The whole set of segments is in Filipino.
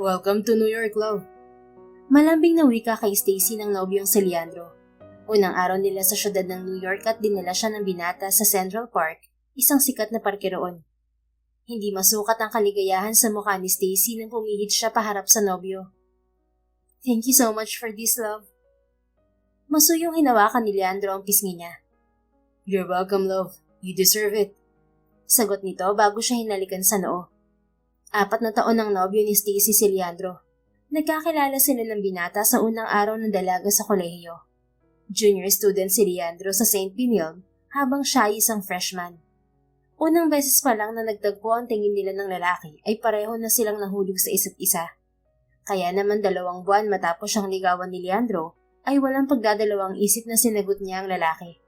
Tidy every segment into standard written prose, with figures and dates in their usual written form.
Welcome to New York, love. Malambing na wika kay Stacy ng nobyong si Leandro. Unang araw nila sa syudad ng New York at dinala siya ng binata sa Central Park, isang sikat na parke roon. Hindi masukat ang kaligayahan sa mukha ni Stacy nang pumihit siya paharap sa nobyo. Thank you so much for this, love. Masuyong hinawakan ni Leandro ang pisngi niya. You're welcome, love. You deserve it. Sagot nito bago siya hinalikan sa noo. 4 na taon ng nobyo ni Stacy si Leandro. Nagkakilala sila ng binata sa unang araw ng dalaga sa kolehiyo. Junior student si Leandro sa St. Benilde habang siya ay isang freshman. Unang beses pa lang na nagtagpo ang tingin nila ng lalaki ay pareho na silang nahulog sa isa't isa. Kaya naman 2 buwan matapos siyang ligawan ni Leandro ay walang pagdadalawang isip na sinagot niya ang lalaki.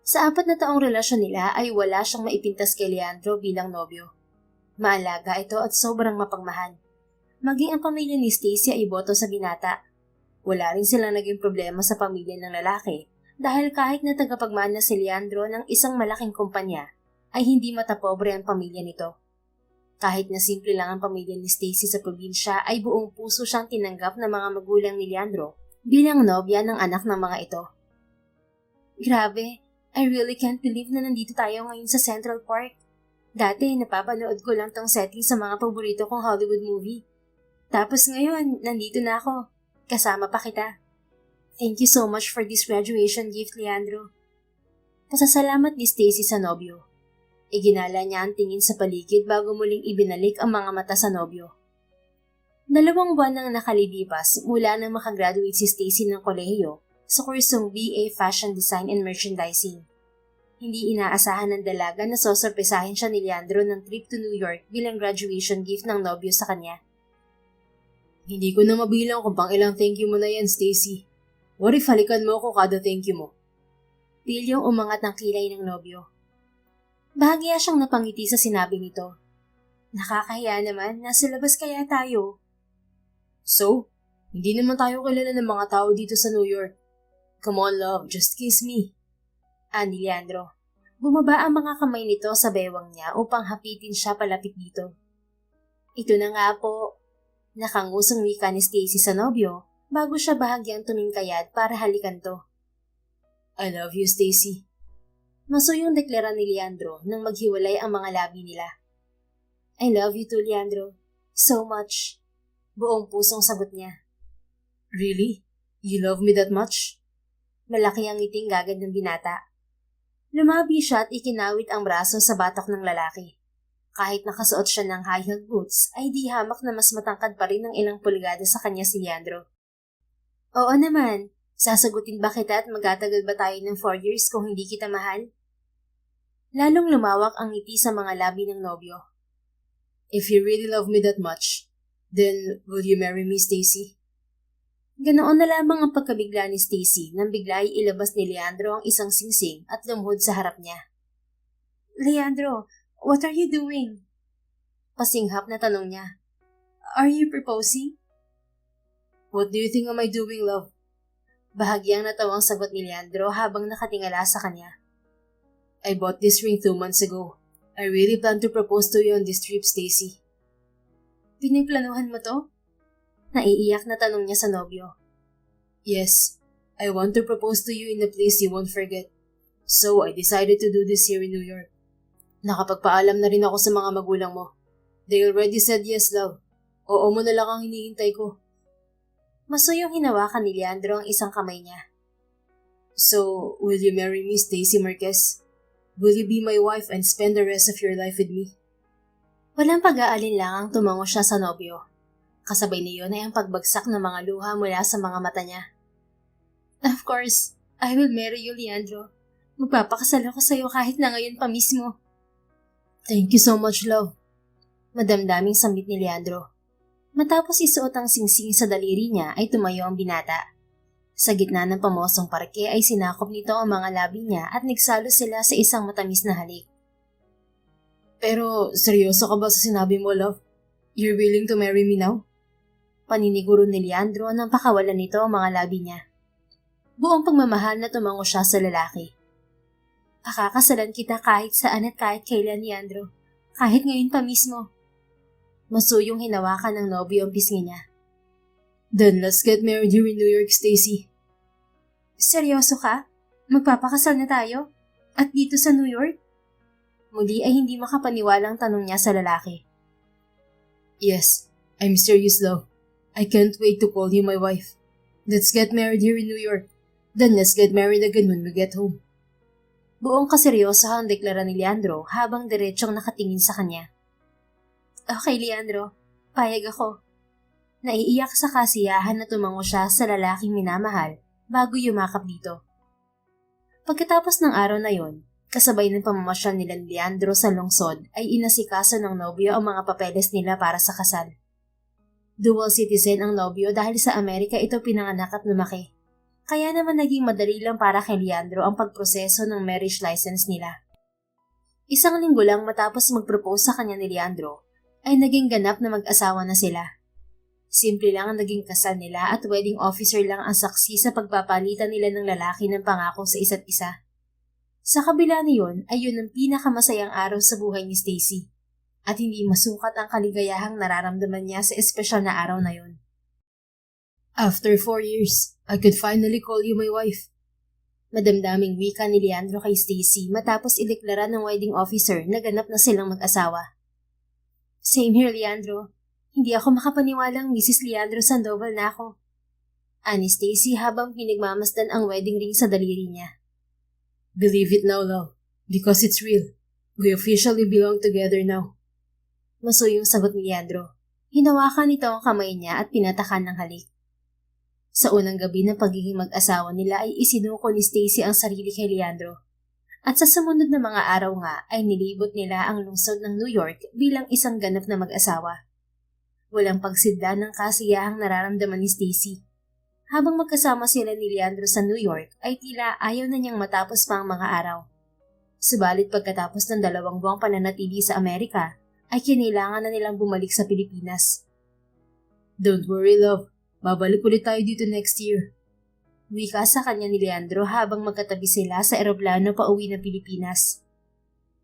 Sa 4 na taong relasyon nila ay wala siyang maipintas kay Leandro bilang nobyo. Maalaga ito at sobrang mapagmahal. Maging ang pamilya ni Stacy ay boto sa binata. Wala rin silang naging problema sa pamilya ng lalaki dahil kahit na tagapagmana si Leandro ng isang malaking kumpanya ay hindi matapobre ang pamilya nito. Kahit na simple lang ang pamilya ni Stacy sa probinsya ay buong puso siyang tinanggap ng mga magulang ni Leandro bilang nobya ng anak ng mga ito. Grabe, I really can't believe na nandito tayo ngayon sa Central Park. Dati napapanood ko lang tong setting sa mga paborito kong Hollywood movie. Tapos ngayon, nandito na ako. Kasama pa kita. Thank you so much for this graduation gift, Leandro. Pasasalamat ni Stacy sa nobyo. Iginala niya ang tingin sa paligid bago muling ibinalik ang mga mata sa nobyo. 2 buwan nang nakalilipas mula nang makagraduate si Stacy ng kolehiyo sa kursong BA Fashion Design and Merchandising. Hindi inaasahan ng dalaga na sosorpresahin siya ni Leandro ng trip to New York bilang graduation gift ng nobyo sa kanya. Hindi ko na mabilang kung pang ilang thank you mo na yan, Stacy. What if halikan mo ako kada thank you mo? Pilyong umangat ng kilay ng nobyo. Bahagya siyang napangiti sa sinabi nito. Nakakahiya naman, nasa labas kaya tayo. So, hindi naman tayo kilala ng mga tao dito sa New York. Come on, love, just kiss me. Ani Leandro. Bumaba ang mga kamay nito sa bewang niya upang hapitin siya palapit dito. Ito na nga po. Nakangusong wika ni Stacy sa nobyo bago siya bahagyang tumingkayad para halikan to. I love you, Stacy. Masuyong deklara ni Leandro nang maghiwalay ang mga labi nila. I love you too, Leandro. So much. Buong pusong sagot niya. Really? You love me that much? Malaki ang ngiting gagad ng binata. Lumabi siya at ikinawit ang braso sa batok ng lalaki. Kahit nakasuot siya ng high-heeled boots, ay di hamak na mas matangkad pa rin ng ilang pulgada sa kanya si Leandro. Oo naman, sasagutin ba kita at magtatagal ba tayo ng 4 years kung hindi kita mahal? Lalong lumawak ang ngiti sa mga labi ng nobyo. If you really love me that much, then will you marry me, Stacy? Ganoon na lamang ang pagkabigla ni Stacy nang bigla ay ilabas ni Leandro ang isang singsing at lumuhod sa harap niya. Leandro, what are you doing? Pasinghap na tanong niya. Are you proposing? What do you think am I doing, love? Bahagyang natawang sagot ni Leandro habang nakatingala sa kanya. I bought this ring 2 months ago. I really plan to propose to you on this trip, Stacy. Pinagplanuhan mo to? Naiiyak na tanong niya sa nobyo. Yes, I want to propose to you in a place you won't forget. So I decided to do this here in New York. Nakapagpaalam na rin ako sa mga magulang mo. They already said yes, love. Oo mo na lang ang hinihintay ko. Masuyong hinawakan ni Leandro ang isang kamay niya. So, will you marry me, Stacy Marquez? Will you be my wife and spend the rest of your life with me? Walang pag-aalinlangang tumango siya sa nobyo. Kasabay niyon ay ang pagbagsak ng mga luha mula sa mga mata niya. Of course, I will marry you, Leandro. Magpapakasal ako sa iyo kahit na ngayon pa mismo. Thank you so much, love. Madamdaming sambit ni Leandro. Matapos isuot ang singsing sa daliri niya ay tumayo ang binata. Sa gitna ng pamosong parke ay sinakop nito ang mga labi niya at nagsalo sila sa isang matamis na halik. Pero seryoso ka ba sa sinabi mo, love? You're willing to marry me now? Paniniguro ni Leandro nang pakawalan nito ang mga labi niya. Buong pagmamahal na tumango siya sa lalaki. Pakakasalan kita kahit saan at kahit kailan, Leandro. Kahit ngayon pa mismo. Masuyong hinawakan ng nobyo ang pisngi niya. Then let's get married here in New York, Stacy. Seryoso ka? Magpapakasal na tayo? At dito sa New York? Muli ay hindi makapaniwalang tanong niya sa lalaki. Yes, I'm serious, love. I can't wait to call you my wife. Let's get married here in New York. Then let's get married again when we get home. Buong kaseryosohang deklara ni Leandro habang diretsyong nakatingin sa kanya. Okay, Leandro. Payag ako. Naiiyak sa kasiyahan na tumango siya sa lalaking minamahal bago yumakap dito. Pagkatapos ng araw na yon, kasabay ng pamamasyal nila ni Leandro sa lungsod ay inasikaso ng nobyo ang mga papeles nila para sa kasal. Dual citizen ang nobyo dahil sa Amerika ito pinanganak at lumaki. Kaya naman naging madali lang para kay Leandro ang pagproseso ng marriage license nila. Isang linggo lang matapos mag-propose sa kanya ni Leandro, ay naging ganap na mag-asawa na sila. Simple lang ang naging kasal nila at wedding officer lang ang saksi sa pagpapalitan nila ng lalaki ng pangako sa isa't isa. Sa kabila niyon ay yun ang pinakamasayang araw sa buhay ni Stacy. At hindi masukat ang kaligayahang nararamdaman niya sa espesyal na araw na yon. After 4 years, I could finally call you my wife. Madamdaming wika ni Leandro kay Stacy matapos ideklara ng wedding officer na ganap na silang mag-asawa. Same here, Leandro. Hindi ako makapaniwalang Mrs. Leandro Sandoval na ako. Ani Stacy habang pinagmamasdan ang wedding ring sa daliri niya. Believe it now, love, because it's real. We officially belong together now. Masuyong sagot ni Leandro. Hinawakan nito ang kamay niya at pinatakan ng halik. Sa unang gabi ng pagiging mag-asawa nila ay isinuko ni Stacy ang sarili kay Leandro. At sa sumunod na mga araw nga ay nilibot nila ang lungsod ng New York bilang isang ganap na mag-asawa. Walang pagsidla ng kasiyahang nararamdaman ni Stacy. Habang magkasama sila ni Leandro sa New York ay tila ayaw na niyang matapos pa ang mga araw. Subalit pagkatapos ng 2 buwang pananatili sa Amerika, ay kinailangan na nilang bumalik sa Pilipinas. Don't worry, love. Babalik ulit tayo dito next year. Wika sa kanya ni Leandro habang magkatabi sila sa eroplano pa uwi ng Pilipinas.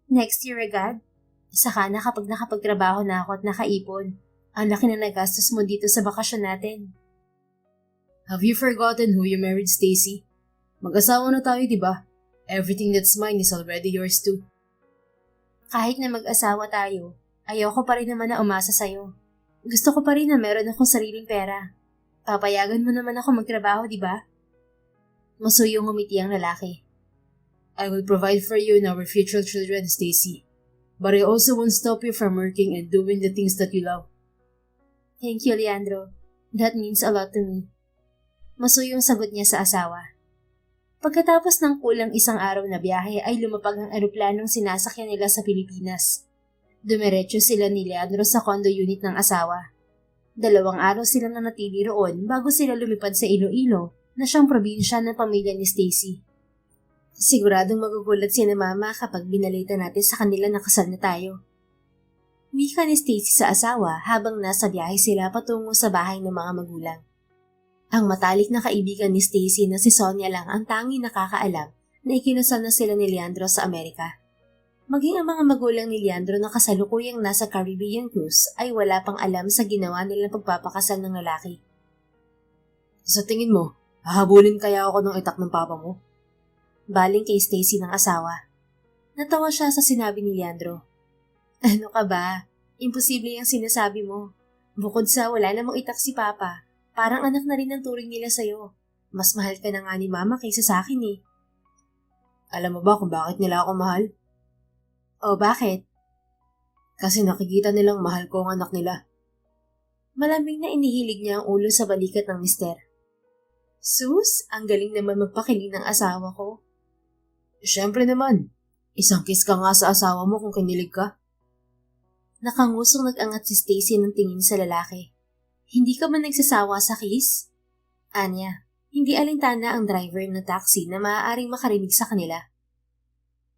Next year agad? Saka na kapag nakapagtrabaho na ako at nakaipon. Ang laki na nagastos mo dito sa bakasyon natin. Have you forgotten who you married, Stacy? Mag-asawa na tayo, diba? Everything that's mine is already yours too. Kahit na mag-asawa tayo, ayoko pa rin naman na umasa sa'yo. Gusto ko pa rin na meron akong sariling pera. Papayagan mo naman ako magtrabaho, di ba? Masuyong ngumiti ang lalaki. I will provide for you and our future children, Stacy. But I also won't stop you from working and doing the things that you love. Thank you, Leandro. That means a lot to me. Masuyong sagot niya sa asawa. Pagkatapos ng kulang 1 araw na biyahe ay lumapag ang eroplanong sinasakyan nila sa Pilipinas. Dumiretso sila ni Leandro sa condo unit ng asawa. 2 araw silang nanatili roon bago sila lumipad sa Iloilo na siyang probinsya ng pamilya ni Stacy. Siguradong magugulat si na mama kapag binalita natin sa kanila na kasal na tayo. Wika ni Stacy sa asawa habang nasa biyahe sila patungo sa bahay ng mga magulang. Ang matalik na kaibigan ni Stacy na si Sonia lang ang tanging nakakaalam na ikinasal na sila ni Leandro sa Amerika. Maging ang mga magulang ni Leandro na kasalukuyang nasa Caribbean cruise ay wala pang alam sa ginawa nilang pagpapakasal ng lalaki. Sa tingin mo, hahabulin kaya ako ng itak ng papa mo? Baling kay Stacy ng asawa. Natawa siya sa sinabi ni Leandro. Ano ka ba? Imposible yung sinasabi mo. Bukod sa wala namang itak si papa, parang anak na rin ang turing nila sa'yo. Mas mahal ka na nga ni mama kaysa sa akin eh. Alam mo ba kung bakit nila ako mahal? O bakit? Kasi nakikita nilang mahal ko ang anak nila. Malambing na inihilig niya ang ulo sa balikat ng mister. Sus, ang galing naman magpakiling ng asawa ko. Siyempre naman, isang kiss ka nga sa asawa mo kung kinilig ka. Nakangusong nag-angat si Stacy ng tingin sa lalaki. Hindi ka ba nagsasawa sa kiss? Anya, hindi alintana ang driver ng taxi na maaaring makarinig sa kanila.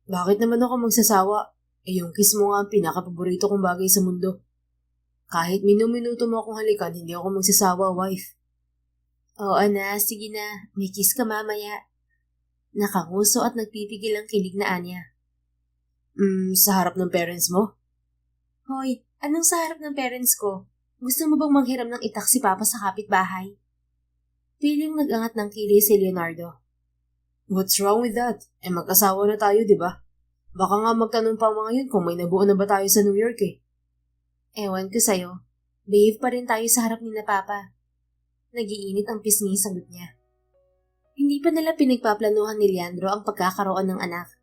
Bakit naman ako magsasawa? Yung kiss mo nga ang pinakapaborito kong bagay sa mundo. Kahit minuto mo akong halikan, hindi ako magsasawa, wife. Oo na, sige na, may kiss ka mamaya. Nakanguso at nagpipigil ang kilig na Anya. Sa harap ng parents mo? Hoy, Anong sa harap ng parents ko? Gusto mo bang manghiram ng itak si Papa sa kapitbahay? Piling nag-angat ng kilay si Leonardo. What's wrong with that? Mag-asawa na tayo, di ba? Baka nga magtanong pa mga yun kung may nabuo na ba tayo sa New York eh. Ewan ko sa'yo. Behave pa rin tayo sa harap ni na Papa. Nagiinit ang pisngi sagot niya. Hindi pa nila pinagpaplanuhan ni Leandro ang pagkakaroon ng anak.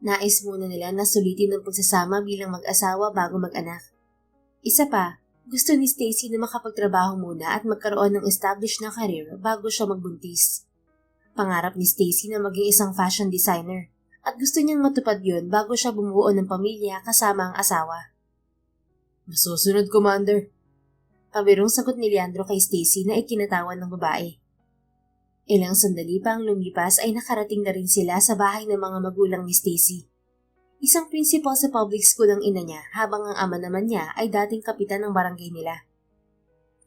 Nais muna nila na sulitin ang pagsasama bilang mag-asawa bago mag-anak. Isa pa, gusto ni Stacy na makapagtrabaho muna at magkaroon ng established na career bago siya magbuntis. Pangarap ni Stacy na maging isang fashion designer at gusto niyang matupad yun bago siya bumuo ng pamilya kasama ang asawa. Masusunod, Commander. Pabirong sagot ni Leandro kay Stacy na ikinatawan ng babae. Ilang sandali pa ang lumipas ay nakarating na rin sila sa bahay ng mga magulang ni Stacy. Isang principal sa public school ang ina niya habang ang ama naman niya ay dating kapitan ng barangay nila.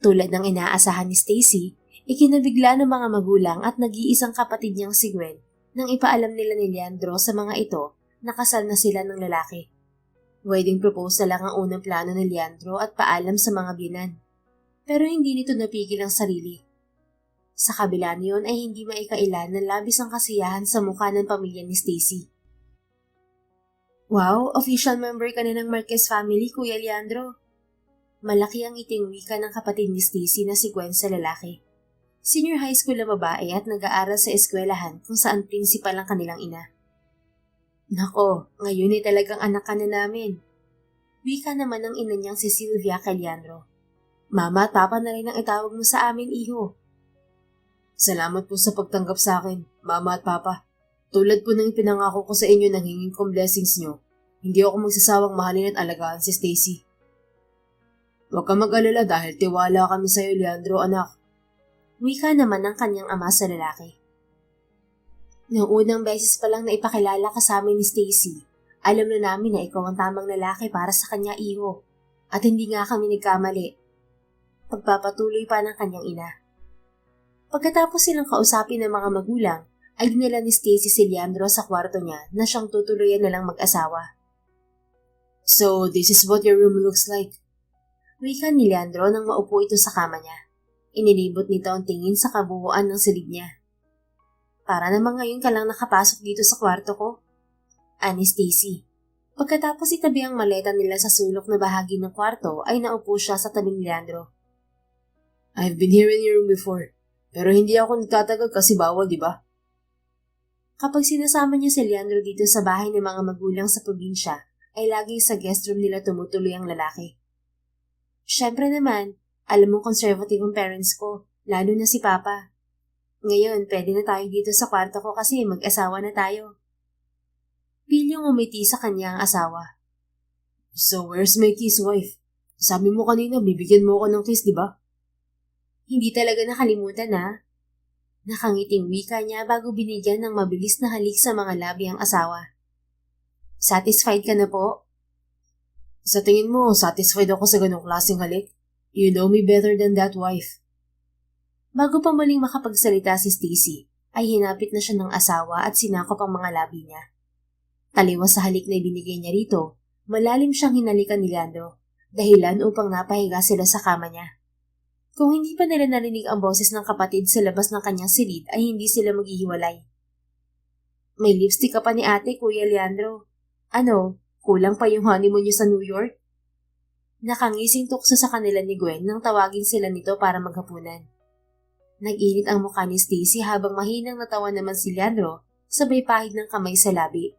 Tulad ng inaasahan ni Stacy, ikinabigla ng mga magulang at nag-iisang kapatid niyang si Gwen nang ipaalam nila ni Leandro sa mga ito na kasal na sila ng lalaki. Wedding proposal lang ang unang plano ni Leandro at paalam sa mga biyenan. Pero hindi nito napigil ang sarili. Sa kabila niyon ay hindi maikailan na labis ang kasiyahan sa mukha ng pamilya ni Stacy. Wow, official member ka na ng Marquez family, Kuya Leandro. Malaki ang iting wika ng kapatid ni Stacy na si Gwen sa lalaki. Senior high school na babae at nag-aaral sa eskwelahan kung saan principal ang kanilang ina. Nako, ngayon ay talagang anak ka na namin. Wika naman ng ina niyang si Sylvia kay Leandro. Mama, Papa na rin ang itawag mo sa amin, iho. Salamat po sa pagtanggap sa akin, Mama at Papa. Tulad po ng ipinangako ko sa inyo nang hingin kong blessings nyo, hindi ako magsasawang mahalin at alagaan si Stacy. Huwag ka mag-alala dahil tiwala kami sa iyo, Leandro, anak. Wika naman ng kanyang ama sa lalaki. Noong unang beses pa lang na ipakilala ka sa amin ni Stacy, alam na namin na ikaw ang tamang lalaki para sa kanya, iho. At hindi nga kami nagkamali. Pagpapatuloy pa ng kanyang ina. Pagkatapos silang kausapin ng mga magulang, ay dinala ni Stacy si Leandro sa kwarto niya na siyang tutuluyan na lang mag-asawa. So, this is what your room looks like. Wika ni Leandro nang maupo ito sa kama niya. Inilibot nito ang tingin sa kabuuan ng silid niya. Para namang ngayon ka lang nakapasok dito sa kwarto ko. Ani Stacy. Pagkatapos itabi ang maleta nila sa sulok na bahagi ng kwarto ay naupo siya sa tabi ni Leandro. I've been here in your room before. Pero hindi ako nagtatagal kasi bawal, di ba? Kapag sinasama niya si Leandro dito sa bahay ng mga magulang sa probinsya, ay lagi sa guest room nila tumutuloy ang lalaki. Siyempre naman, alam mong conservative ang parents ko, lalo na si Papa. Ngayon, pwede na tayo dito sa kwarto ko kasi mag-asawa na tayo. Pilyong umiti sa kanya ang asawa. So, where's my kiss, wife? Sabi mo kanina, bibigyan mo ako ng kiss, di ba? Hindi talaga nakalimutan na. Nakangiting wika niya bago binigyan ng mabilis na halik sa mga labi ang asawa. Satisfied ka na po? Sa tingin mo, satisfied ako sa ganong klaseng halik? You know me better than that, wife. Bago pa muling makapagsalita si Stacy, ay hinapit na siya ng asawa at sinakop ang mga labi niya. Taliwas sa halik na ibinigay niya rito, malalim siyang hinalikan ni Leandro, dahilan upang napahiga sila sa kama niya. Kung hindi pa nila narinig ang boses ng kapatid sa labas ng kanyang silid ay hindi sila maghihiwalay. May lipstick ka pa ni ate, Kuya Leandro. Ano, kulang pa yung honeymoon niyo sa New York? Nakangising tukso sa kanila ni Gwen nang tawagin sila nito para maghapunan. Nag-init ang mukha ni Stacy habang mahinang natawa naman si Leandro, sabay pahid ng kamay sa labi.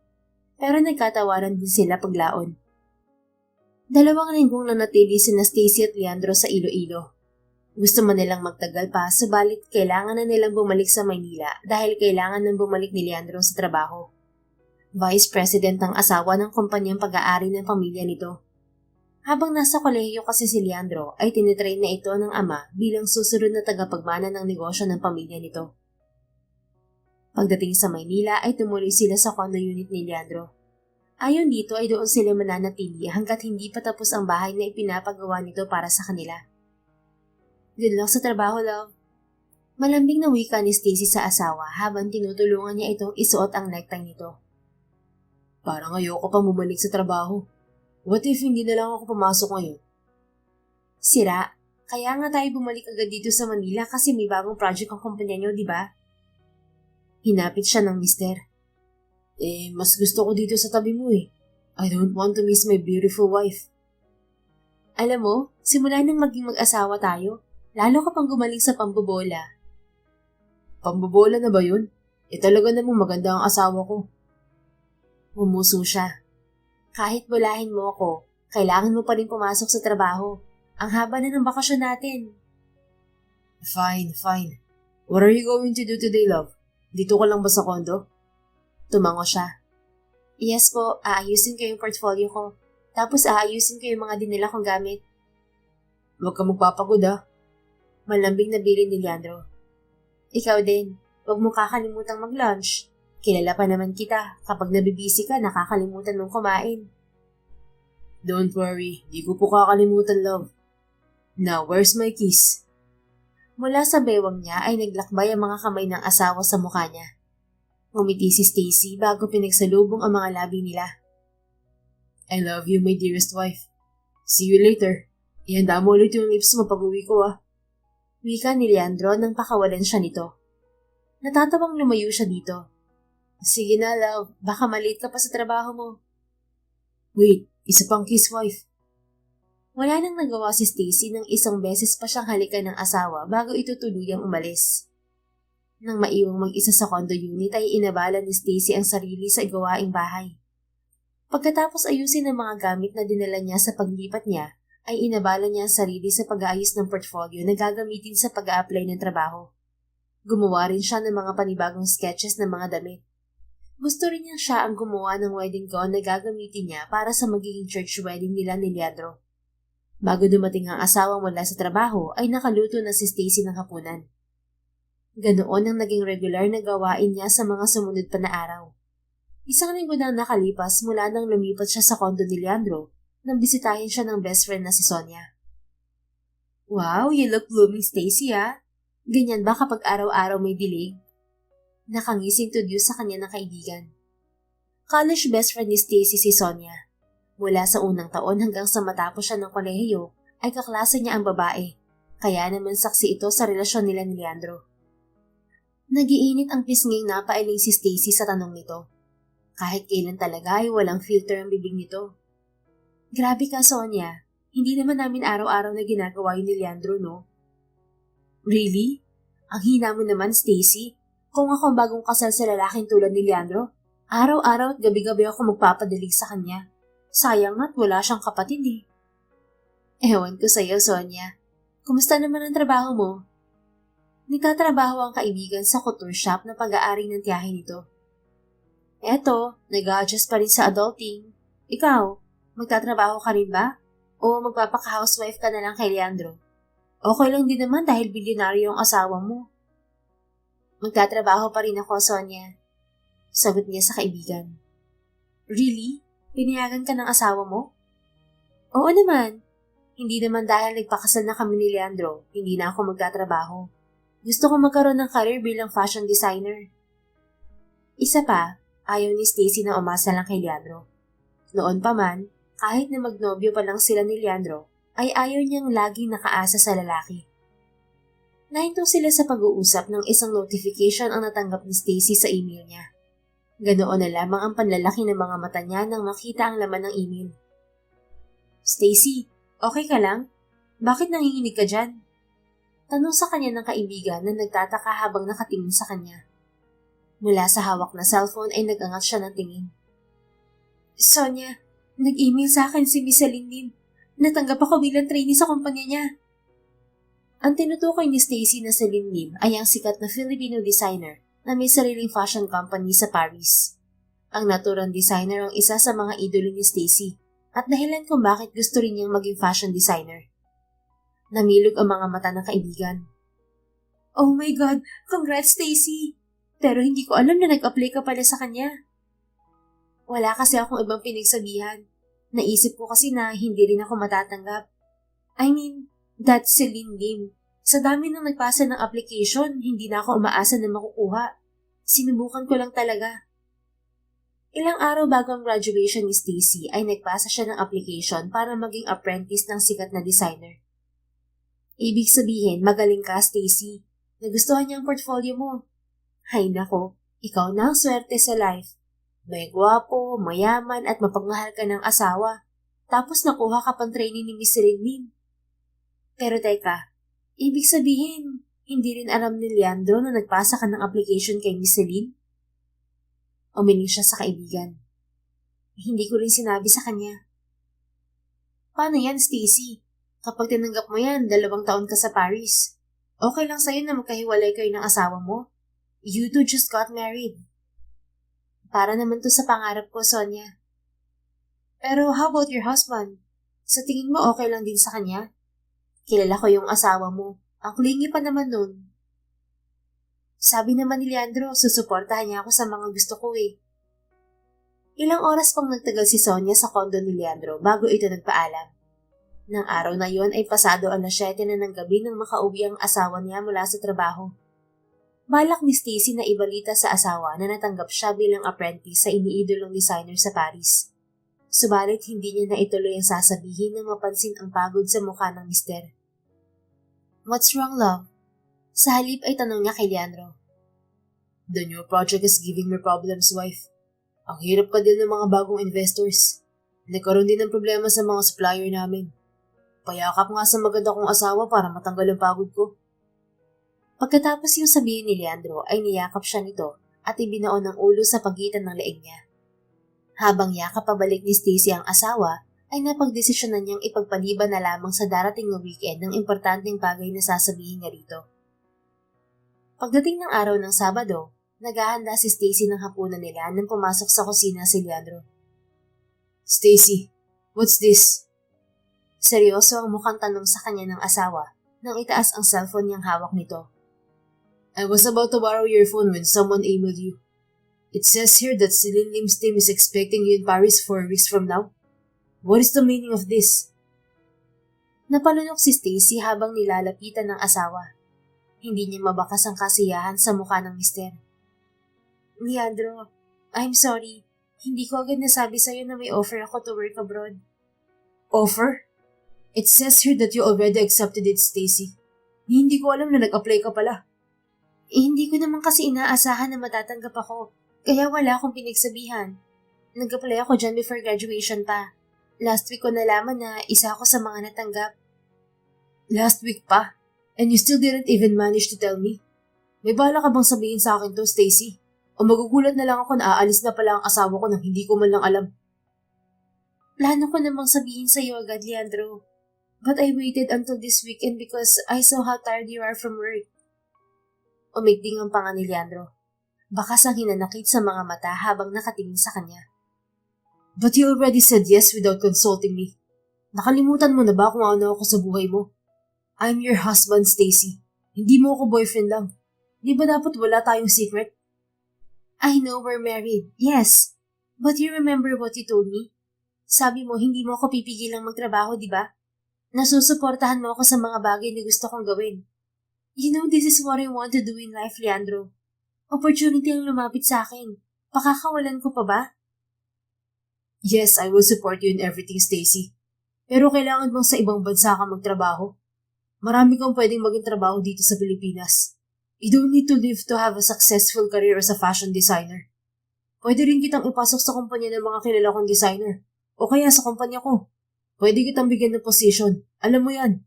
Pero nagkatawaran din sila paglaon. 2 linggong nanatili sina Stacy at Leandro sa Iloilo. Gusto man nilang magtagal pa, subalit kailangan na nilang bumalik sa Maynila dahil kailangan nang bumalik ni Leandro sa trabaho. Vice President ang asawa ng kumpanyang pag-aari ng pamilya nito. Habang nasa kolehiyo kasi si Leandro ay tinitrain na ito ng ama bilang susunod na tagapagmana ng negosyo ng pamilya nito. Pagdating sa Maynila ay tumuloy sila sa condo unit ni Leandro. Ayon dito ay doon sila mananatili hanggat hindi pa tapos ang bahay na ipinapagawa nito para sa kanila. Good luck sa trabaho, love. Malambing na wika ni Stacy sa asawa habang tinutulungan niya itong isuot ang necktie nito. Parang ayoko pa bumalik sa trabaho. What if hindi na lang ako pumasok ngayon? Sira. Kaya nga tayo bumalik agad dito sa Manila kasi may bagong project ang kumpanya niyo, di ba? Hinapit siya ng mister. Mas gusto ko dito sa tabi mo eh. I don't want to miss my beautiful wife. Alam mo, simula nang maging mag-asawa tayo, lalo ka pang gumaling sa pambobola. Pambobola na ba yun? Talaga namang maganda ang asawa ko. Humuso siya. Kahit bulahin mo ako, kailangan mo pa rin pumasok sa trabaho. Ang haba na ng bakasyon natin. Fine. What are you going to do today, love? Dito ka lang ba sa kondo? Tumango siya. Yes po, aayusin ko yung portfolio ko. Tapos aayusin ko yung mga dinala kong gamit. Huwag ka magpapagod ah. Malambing na bilin ni Leandro. Ikaw din, huwag mo kakalimutang mag-lunch. Kilala pa naman kita, kapag nabibisi ka, nakakalimutan mong kumain. Don't worry, di ko po kakalimutan, love. Now, where's my kiss? Mula sa bewang niya ay naglakbay ang mga kamay ng asawa sa mukha niya. Ngumiti si Stacy bago pinagsalubong ang mga labi nila. I love you, my dearest wife. See you later. Ihanda mo ulit yung lips mo pag-uwi ko ah. Wika ni Leandro nang pakawalan siya nito. Natatawang lumayo siya dito. Sige na, love. Baka malate ka pa sa trabaho mo. Wait, isa pang kiss, wife. Wala nang nagawa si Stacy nang isang beses pa siyang halikan ng asawa bago ito tuluyang umalis. Nang maiwang mag-isa sa condo unit ay inabala ni Stacy ang sarili sa gawaing bahay. Pagkatapos ayusin ang mga gamit na dinala niya sa paglipat niya, ay inabala niya ang sarili sa pag-aayos ng portfolio na gagamitin sa pag-a-apply ng trabaho. Gumawa rin siya ng mga panibagong sketches ng mga damit. Gusto rin niya siya ang gumawa ng wedding gown na gagamitin niya para sa magiging church wedding nila ni Leandro. Bago dumating ang asawa mula sa trabaho ay nakaluto na si Stacy ng hapunan. Ganoon ang naging regular na gawain niya sa mga sumunod pa na araw. Isang linggo nang nakalipas mula nang lumipat siya sa kondo ni Leandro nang bisitahin siya ng best friend na si Sonia. Wow, you look blooming, Stacy ah. Ganyan ba kapag araw-araw may dilig? Nakangising introduce sa kanya ng kaibigan. College best friend ni Stacy si Sonia. Mula sa unang taon hanggang sa matapos siya ng kolehiyo ay kaklase niya ang babae, kaya naman saksi ito sa relasyon nila ni Leandro. Nagiinit ang pisnging napailing si Stacy sa tanong nito. Kahit kailan talaga ay walang filter ang bibig nito. Grabe ka, Sonia. Hindi naman namin araw-araw na ginagawa yun ni Leandro, no? Really? Ang hina mo naman, Stacy. Kung ako ang bagong kasal sa lalaking tulad ni Leandro, araw-araw at gabi-gabi ako magpapadalig sa kanya. Sayang na't wala siyang kapatid eh. Ewan ko sa'yo, Sonia. Kumusta naman ang trabaho mo? Nagtatrabaho ang kaibigan sa couture shop na pag-aari ng tiyahin nito. Eto, nag-a-adjust pa rin sa adulting. Ikaw, magtatrabaho ka rin ba? O magpapaka-housewife ka na lang kay Leandro? Okay lang din naman dahil bilyonaryo ang asawa mo. Magtatrabaho pa rin ako, Sonia. Sagot niya sa kaibigan. Really? Pinayagan ka ng asawa mo? Oo naman. Hindi naman dahil nagpakasal na kami ni Leandro, hindi na ako magtatrabaho. Gusto ko magkaroon ng career bilang fashion designer. Isa pa, ayaw ni Stacy na umasa lang kay Leandro. Noon pa man, kahit na magnobyo pa lang sila ni Leandro, ay ayaw niyang laging nakaasa sa lalaki. Nahinto sila sa pag-uusap ng isang notification ang natanggap ni Stacy sa email niya. Ganoon na lamang ang panlalaki ng mga mata niya nang makita ang laman ng email. Stacy, okay ka lang? Bakit nanginginig ka dyan? Tanong sa kanya ng kaibigan na nagtataka habang nakatingin sa kanya. Mula sa hawak na cellphone ay nagangat siya ng tingin. Sonia, nag-email sa akin si Miss Celine Lim. Natanggap ako bilang trainee sa kumpanya niya. Ang tinutukoy ni Stacy na Celine Lim ay ang sikat na Filipino designer na may sariling fashion company sa Paris. Ang naturang designer ang isa sa mga idolo ni Stacy at dahilan kung bakit gusto rin niyang maging fashion designer. Namilog ang mga mata ng kaibigan. Oh my God! Congrats, Stacy! Pero hindi ko alam na nag-apply ka pala sa kanya. Wala kasi akong ibang pinagsabihan. Naisip ko kasi na hindi rin ako matatanggap. I mean, that's Celine Lim. Sa dami nang nagpasa ng application, hindi na ako umaasa na makukuha. Sinubukan ko lang talaga. Ilang araw bago ang graduation ni Stacy ay nagpasa siya ng application para maging apprentice ng sikat na designer. Ibig sabihin, magaling ka, Stacy. Nagustuhan niya ang portfolio mo. Hay nako, ikaw na ang swerte sa life. May gwapo, mayaman at mapagmahal ka ng asawa. Tapos nakuha ka pang training ni Miss Celine. Pero teka, ibig sabihin, hindi rin alam ni Leandro na nagpasa ka ng application kay Miss Celine? Umiling siya sa kaibigan. Hindi ko rin sinabi sa kanya. Paano yan, Stacy? Kapag tinanggap mo yan, 2 taon ka sa Paris. Okay lang sa'yo na magkahiwalay kayo ng asawa mo? You two just got married. Para naman to sa pangarap ko, Sonia. Pero how about your husband? Sa tingin mo okay lang din sa kanya? Kilala ko yung asawa mo. Ang clingy pa naman nun. Sabi naman ni Leandro, susuportahan niya ako sa mga gusto ko eh. Ilang oras pang nagtagal si Sonia sa kondo ni Leandro bago ito nagpaalam. Nang araw na yon ay pasado 7:00 na ng gabi nang makauwi ang asawa niya mula sa trabaho. Balak ni Stacy na ibalita sa asawa na natanggap siya bilang apprentice sa iniidolong designer sa Paris. Subalit hindi niya na ituloy ang sasabihin nang mapansin ang pagod sa mukha ng mister. What's wrong, love? Sa halip ay tanong niya kay Leandro. The new project is giving me problems, wife. Ang hirap ka din ng mga bagong investors. Nagkaroon din ng problema sa mga supplier namin. Payakap nga sa maganda kong asawa para matanggal ang pagod ko. Pagkatapos yung sabihin ni Leandro ay niyakap siya nito at ibinaon ng ulo sa pagitan ng leeg niya. Habang yakap pabalik ni Stacy ang asawa, ay napagdesisyonan niyang ipagpaliban na lamang sa darating na weekend ng importanteng bagay na sasabihin niya rito. Pagdating ng araw ng Sabado, naghahanda si Stacy ng hapunan nila nang pumasok sa kusina si Leandro. Stacy, what's this? Seryoso ang mukhang tanong sa kanya ng asawa nang itaas ang cellphone niyang hawak nito. I was about to borrow your phone when someone emailed you. It says here that Celine Lim's team is expecting you in Paris 4 weeks from now. What is the meaning of this? Napalunok si Stacy habang nilalapitan ng asawa. Hindi niya mabakas ang kasiyahan sa mukha ng mister. Leandro, I'm sorry. Hindi ko agad nasabi sa'yo na may offer ako to work abroad. Offer? It says here that you already accepted it, Stacy. Hindi ko alam na nag-apply ka pala. Hindi ko naman kasi inaasahan na matatanggap ako, kaya wala akong pinagsabihan. Nag-apply ako dyan before graduation pa. Last week ko nalaman na isa ako sa mga natanggap. Last week pa? And you still didn't even manage to tell me? May bala ka bang sabihin sa akin to, Stacy? O magugulat na lang ako na aalis na pala ang asawa ko nang hindi ko man lang alam? Plano ko namang sabihin sa'yo agad, Leandro. But I waited until this weekend because I saw how tired you are from work. Umigding ang panga ni Leandro. Bakas ang hinanakit sa mga mata habang nakatingin sa kanya. But you already said yes without consulting me. Nakalimutan mo na ba kung ano ako sa buhay mo? I'm your husband, Stacy. Hindi mo ako boyfriend lang. Di ba dapat wala tayong secret? I know we're married, yes. But you remember what you told me? Sabi mo hindi mo ako pipigilang magtrabaho, di ba? Nasusuportahan mo ako sa mga bagay na gusto kong gawin. You know this is what I want to do in life, Leandro. Opportunity ang lumapit sa akin. Pakakawalan ko pa ba? Yes, I will support you in everything, Stacy. Pero kailangan bang sa ibang bansa ka magtrabaho? Marami kang pwedeng maging trabaho dito sa Pilipinas. You don't need to live to have a successful career as a fashion designer. Pwede rin kitang ipasok sa kumpanya ng mga kilala kong designer. O kaya sa kumpanya ko. Pwede kitang bigyan ng position. Alam mo yan.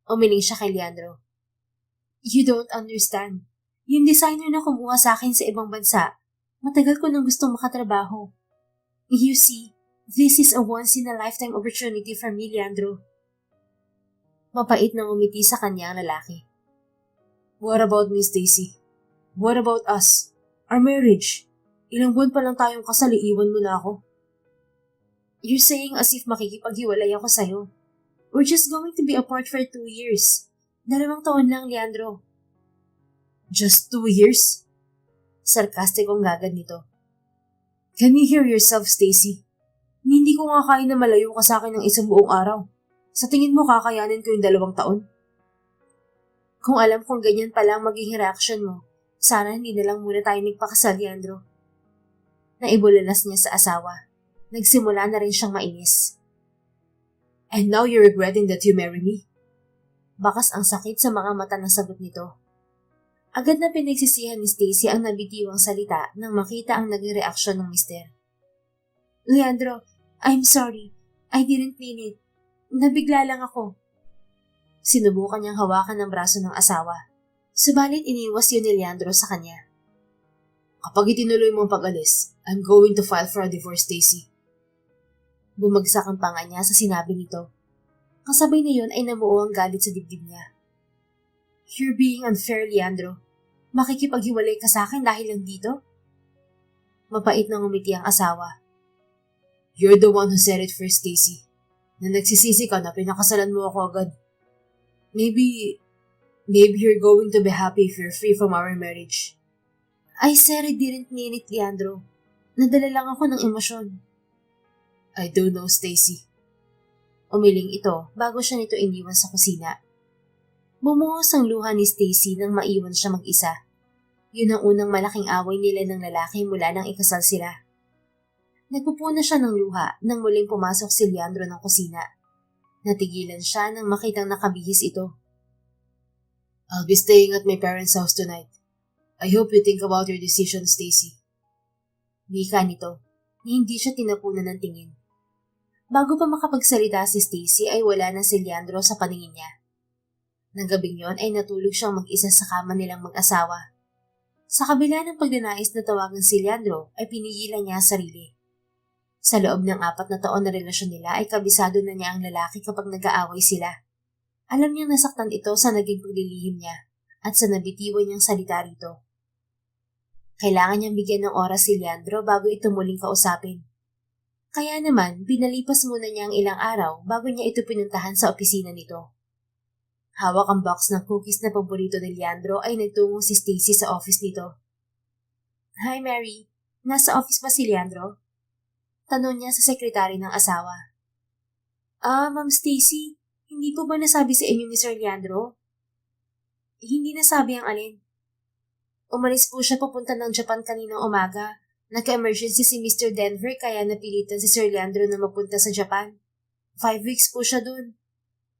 Umiling siya kay Leandro. You don't understand. Yung designer na kumuha sa akin sa ibang bansa, matagal ko nang gustong makatrabaho. You see, this is a once-in-a-lifetime opportunity for me, Leandro. Mapait nang umiti sa kanya ang lalaki. What about me, Stacy? What about us? Our marriage? Ilang buwan pa lang tayong kasal, iiwan mo na ako. You're saying as if makikipaghiwalay ako sa'yo. We're just going to be apart for 2 years. 2 taon lang, Leandro. Just 2 years? Sarkastikong gagad nito. Can you hear yourself, Stacy? Hindi ko nga kaya na malayo ka sa akin ng 1 buong araw. Sa tingin mo kakayanin ko yung 2 taon? Kung alam kong ganyan pala ang magiging reaction mo, sana hindi na lang muna tayo nagpakasal, Leandro. Naibulalas niya sa asawa. Nagsimula na rin siyang mainis. And now you're regretting that you married me? Bakas ang sakit sa mga mata na sagot nito. Agad na pinagsisihan ni Stacy ang nabitiwang salita nang makita ang naging reaksyon ng mister. Leandro, I'm sorry. I didn't mean it. Nabigla lang ako. Sinubukan niyang hawakan ng braso ng asawa. Subalit iniwas yun ni Leandro sa kanya. Kapag itinuloy mo ang pag-alis, I'm going to file for a divorce, Stacy. Bumagsak ang panga niya sa sinabi nito. Kasabay na yun ay namuo ang galit sa dibdib niya. You're being unfair, Leandro. Makikipaghiwalay ka sa akin dahil lang dito? Mapait na ngumiti ang asawa. You're the one who said it first, Stacy. Na nagsisisi ka na pinakasalan mo ako agad. Maybe you're going to be happy if you're free from our marriage. I said I didn't mean it, Leandro. Nadala lang ako ng emosyon. I don't know, Stacy. Umiling ito bago siya nito iniwan sa kusina. Bumuhos ang luha ni Stacy nang maiwan siya mag-isa. Yun ang unang malaking away nila ng lalaki mula nang ikasal sila. Nagpupuna siya ng luha nang muling pumasok si Leandro ng kusina. Natigilan siya nang makitang nakabihis ito. I'll be staying at my parents' house tonight. I hope you think about your decision, Stacy. Wika nito, na hindi siya tinapunan ng tingin. Bago pa makapagsalita si Stacy ay wala na si Leandro sa paningin niya. Nang gabing yon ay natulog siyang mag-isa sa kama nilang mag-asawa. Sa kabila ng pagnanais na tawagan si Leandro ay pinigilan niya ang sarili. Sa loob ng 4 na taon na relasyon nila ay kabisado na niya ang lalaki kapag nag-aaway sila. Alam niyang nasaktan ito sa naging paglilihim niya at sa nabitiwan niyang salita rito. Kailangan niyang bigyan ng oras si Leandro bago ito muling kausapin. Kaya naman, pinalipas muna niya ang ilang araw bago niya ito pinuntahan sa opisina nito. Hawak ang box ng cookies na paborito ni Leandro ay nagtungo si Stacy sa office nito. Hi Mary, nasa office ba si Leandro? Tanong niya sa sekretary ng asawa. Ma'am Stacy, hindi po ba nasabi sa inyo ni Sir Leandro? Hindi nasabi ang alin. Umalis po siya papunta ng Japan kaninang umaga. Nagka-emergency si Mr. Denver kaya napilitan si Sir Leandro na mapunta sa Japan. 5 weeks po siya dun.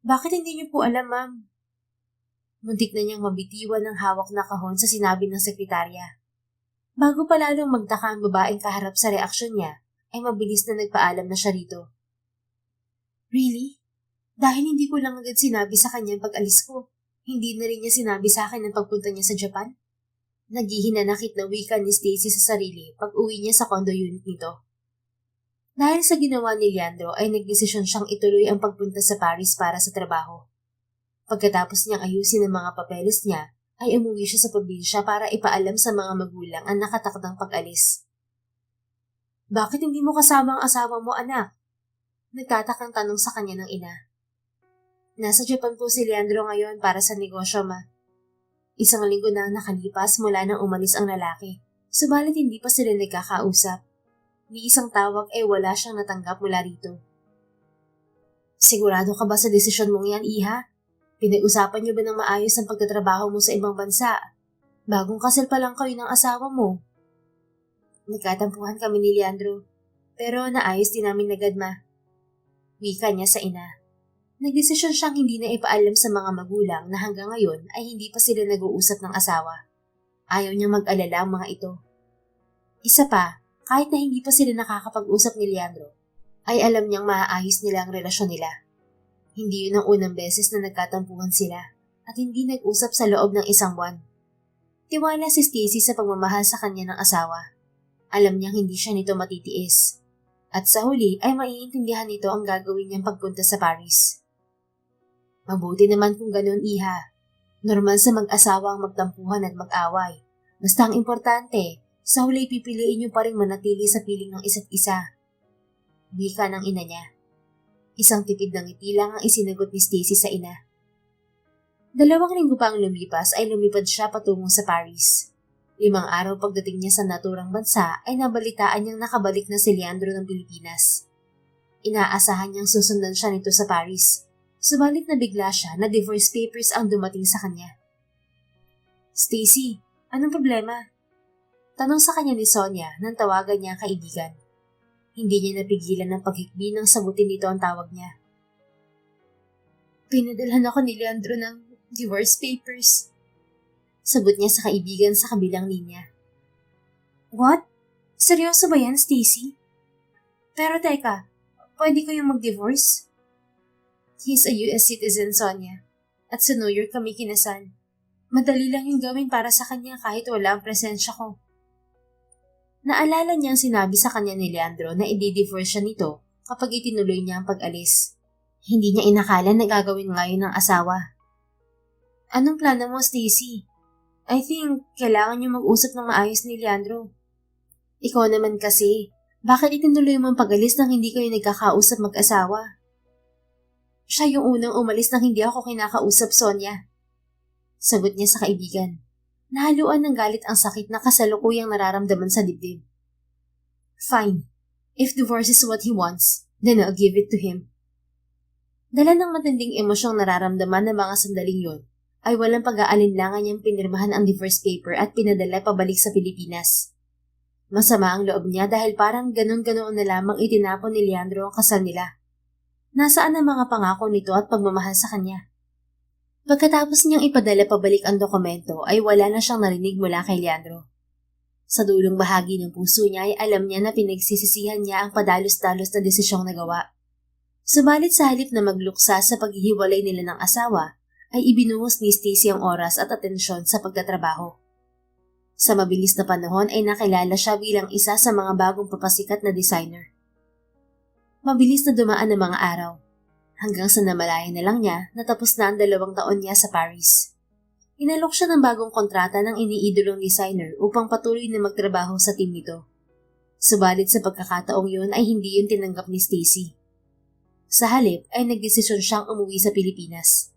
Bakit hindi niyo po alam, ma'am? Muntik na niyang mabitiwan ng hawak na kahon sa sinabi ng sekretarya. Bago pa lalong magtaka ang babaeng kaharap sa reaksyon niya, ay mabilis na nagpaalam na siya rito. Really? Dahil hindi ko lang agad sinabi sa kanya ang pag-alis ko, hindi na rin niya sinabi sa akin ang pagpunta niya sa Japan? Naghihinanakit na wika ni Stacy sa sarili pag uwi niya sa condo unit nito. Dahil sa ginawa ni Leandro ay nagdesisyon siyang ituloy ang pagpunta sa Paris para sa trabaho. Pagkatapos niyang ayusin ang mga papeles niya, ay umuwi siya sa probinsya para ipaalam sa mga magulang ang nakatakdang pag-alis. Bakit hindi mo kasama ang asawa mo, anak? Nagtatakang tanong sa kanya ng ina. Nasa Japan po si Leandro ngayon para sa negosyo, ma. 1 linggo na ang nakalipas mula nang umalis ang lalaki, subalit hindi pa sila nagkakausap. Ni isang tawag ay wala siyang natanggap mula rito. Sigurado ka ba sa desisyon mong yan, iha? Pinag-usapan niyo ba ng maayos ang pagtatrabaho mo sa ibang bansa? Bagong kasal pa lang kayo ng asawa mo. Nagkatampuhan kami ni Leandro, pero naayos din namin agad, ma. Wika niya sa ina. Nagdesisyon siyang hindi na ipaalam sa mga magulang na hanggang ngayon ay hindi pa sila nag-uusap ng asawa. Ayaw niyang mag-alala ang mga ito. Isa pa, kahit na hindi pa sila nakakapag-usap ni Leandro, ay alam niyang maaayos nila ang relasyon nila. Hindi yun ang unang beses na nagkatampuhan sila at hindi nag-usap sa loob ng 1 buwan. Tiwala si Stacy sa pagmamahal sa kanya ng asawa. Alam niyang hindi siya nito matitiis. At sa huli ay maiintindihan nito ang gagawin niyang pagpunta sa Paris. Mabuti naman kung ganun, iha. Normal sa mag-asawa ang magtampuhan at mag-away. Basta ang importante, sa huli pipiliin niyo pa rin manatili sa piling ng isa't isa. Wika ng ina niya. Isang tipid ng ngiti lang ang isinagot ni Stacy sa ina. 2 linggo pa ang lumipas ay lumipad siya patungo sa Paris. 5 araw pagdating niya sa naturang bansa ay nabalitaan niyang nakabalik na si Leandro ng Pilipinas. Inaasahan niyang susundan siya nito sa Paris. Subalit nabigla siya na divorce papers ang dumating sa kanya. Stacy, anong problema? Tanong sa kanya ni Sonia nang tawagan niya ang kaibigan. Hindi niya napigilan ng paghikbi nang sagutin nito ang tawag niya. Pinadalhan ako ni Leandro ng divorce papers. Sagot niya sa kaibigan sa kabilang linya. What? Seryoso ba yan, Stacy? Pero teka, pwede kayong mag-divorce? He's a US citizen, Sonia. At sa New York kami kinasal. Madali lang yung gawin para sa kanya kahit wala ang presensya ko. Naalala niyang sinabi sa kanya ni Leandro na i-divorce siya nito kapag itinuloy niya ang pag-alis. Hindi niya inakala na gagawin ngayon ng asawa. Anong plano mo, Stacy? I think kailangan niyo mag-usap ng maayos ni Leandro. Ikaw naman kasi, bakit itinuloy mo ang pag-alis nang hindi kayo nagkakausap mag-asawa? Siya yung unang umalis nang hindi ako kinakausap, Sonia. Sagot niya sa kaibigan. Nahaluan ng galit ang sakit na kasalukuyang nararamdaman sa dibdib. Fine. If divorce is what he wants, then I'll give it to him. Dala ng matinding emosyong nararamdaman ng mga sandaling yon, ay walang pag-aalinlangan niyang pinirmahan ang divorce paper at pinadala pabalik sa Pilipinas. Masama ang loob niya dahil parang ganon-ganoon na lamang itinapon ni Leandro ang kasal nila. Nasaan ang mga pangako nito at pagmamahal sa kanya? Pagkatapos niyang ipadala pabalik ang dokumento ay wala na siyang narinig mula kay Leandro. Sa dulong bahagi ng puso niya ay alam niya na pinagsisisihan niya ang padalos-dalos na desisyong nagawa. Subalit sa halip na magluksa sa paghihiwalay nila ng asawa, ay ibinuhos ni Stacy ang oras at atensyon sa pagtatrabaho. Sa mabilis na panahon ay nakilala siya bilang isa sa mga bagong papasikat na designer. Mabilis na dumaan ang mga araw, hanggang sa namalayan na lang niya na tapos na ang 2 taon niya sa Paris. Inalok siya ng bagong kontrata ng iniidolong designer upang patuloy na magtrabaho sa team nito. Subalit sa pagkakataong yun ay hindi yun tinanggap ni Stacy. Sa halip ay nagdesisyon siyang umuwi sa Pilipinas.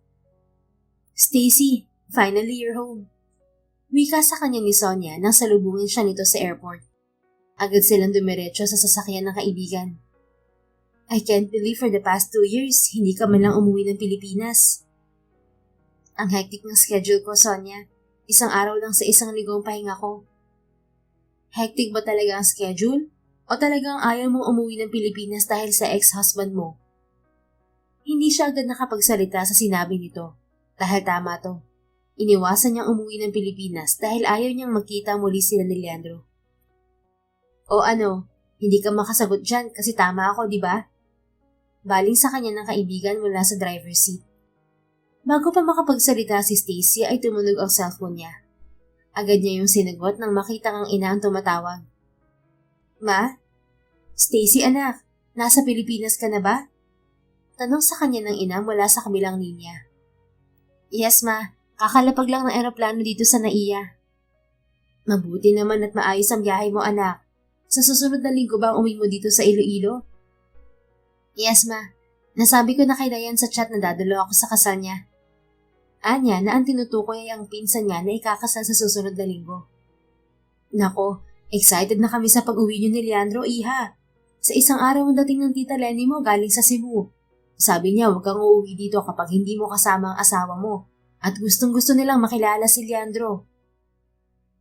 Stacy, finally you're home. Wika sa kanya ni Sonia nang salubungin siya nito sa airport. Agad silang dumiretso sa sasakyan ng kaibigan. I can't believe for the past 2 years, hindi ka man lang umuwi ng Pilipinas. Ang hectic ng schedule ko, Sonia. 1 araw lang sa 1 linggong pahinga ko. Hectic ba talaga ang schedule? O talagang ayaw mong umuwi ng Pilipinas dahil sa ex-husband mo? Hindi siya agad nakapagsalita sa sinabi nito. Dahil tama to. Iniwasan niyang umuwi ng Pilipinas dahil ayaw niyang magkita muli sila ni Leandro. O ano, hindi ka makasagot dyan kasi tama ako, di ba? Baling sa kanya ng kaibigan mula sa driver's seat. Bago pa makapagsalita si Stacy ay tumunog ang cellphone niya. Agad niya yung sinagot nang makita ang ina ang tumatawag. Ma? Stacy anak, nasa Pilipinas ka na ba? Tanong sa kanya ng ina mula sa kabilang linya. Yes ma, kakalapag lang ng eroplano dito sa NAIA. Mabuti naman at maayos ang biyahe mo anak. Sa susunod na linggo ba uwi mo dito sa Iloilo? Yes ma, nasabi ko na kay Dayan sa chat na dadalo ako sa kasal niya. Anya na ang tinutukoy ay ang pinsan niya na ikakasal sa susunod na linggo. Nako, excited na kami sa pag-uwi niyo ni Leandro, iha. Sa 1 araw ang dating ng tita Lenny mo galing sa Cebu. Sabi niya huwag kang uuwi dito kapag hindi mo kasama ang asawa mo at gustong-gusto nilang makilala si Leandro.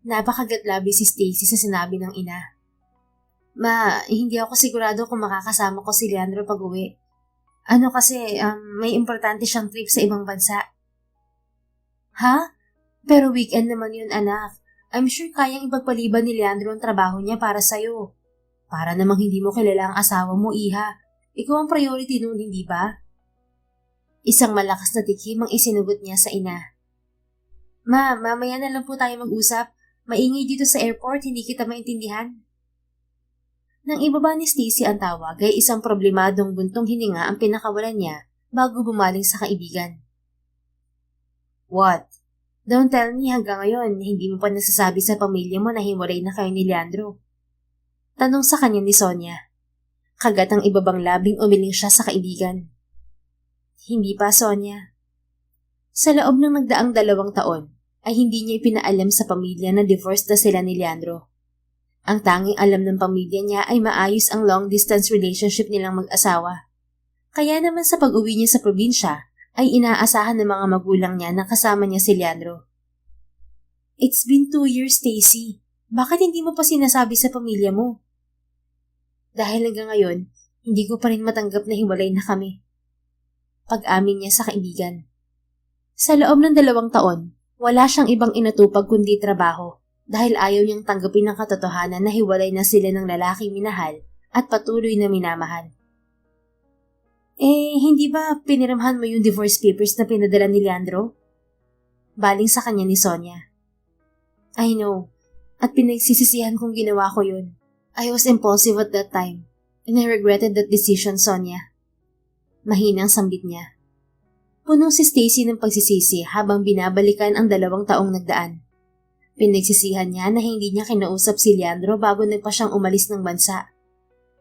Napakagatlabi si Stacy sa sinabi ng ina. Ma, hindi ako sigurado kung makakasama ko si Leandro pag uwi. Ano kasi, may importante siyang trip sa ibang bansa. Ha? Pero weekend naman yun anak. I'm sure kayang ipagpaliban ni Leandro ang trabaho niya para sa'yo. Para namang hindi mo kilala ang asawa mo, iha. Ikaw ang priority noon, hindi ba? Isang malakas na tikim ang isinugot niya sa ina. Ma, mamaya na lang po tayo mag-usap. Maingay dito sa airport, hindi kita maintindihan. Nang ibaba ni Stacy ang tawag ay isang problemadong buntong hininga ang pinakawalan niya bago bumaling sa kaibigan. What? Don't tell me hanggang ngayon hindi mo pa nasasabi sa pamilya mo na hiwalay na kayo ni Leandro. Tanong sa kanya ni Sonia. Kagat ang ibabang labing umiling siya sa kaibigan. Hindi pa, Sonia. Sa loob ng nagdaang 2 taon, ay hindi niya ipinaalam sa pamilya na divorced na sila ni Leandro. Ang tanging alam ng pamilya niya ay maayos ang long-distance relationship nilang mag-asawa. Kaya naman sa pag-uwi niya sa probinsya, ay inaasahan ng mga magulang niya na kasama niya si Leandro. It's been 2 years, Stacy. Bakit hindi mo pa sinasabi sa pamilya mo? Dahil hanggang ngayon, hindi ko pa rin matanggap na hiwalay na kami. Pag-amin niya sa kaibigan. Sa loob ng 2 taon, wala siyang ibang inatupag kundi trabaho dahil ayaw niyang tanggapin ang katotohanan na hiwalay na sila ng lalaking minahal at patuloy na minamahal. Hindi ba pinirmahan mo yung divorce papers na pinadala ni Leandro? Baling sa kanya ni Sonia. I know, at pinagsisisihan kong ginawa ko yun. I was impulsive at that time, and I regretted that decision, Sonia. Mahinang sambit niya. Puno si Stacy ng pagsisisi habang binabalikan ang 2 taong nagdaan. Pinagsisihan niya na hindi niya kinausap si Leandro bago nagpa siyang umalis ng bansa.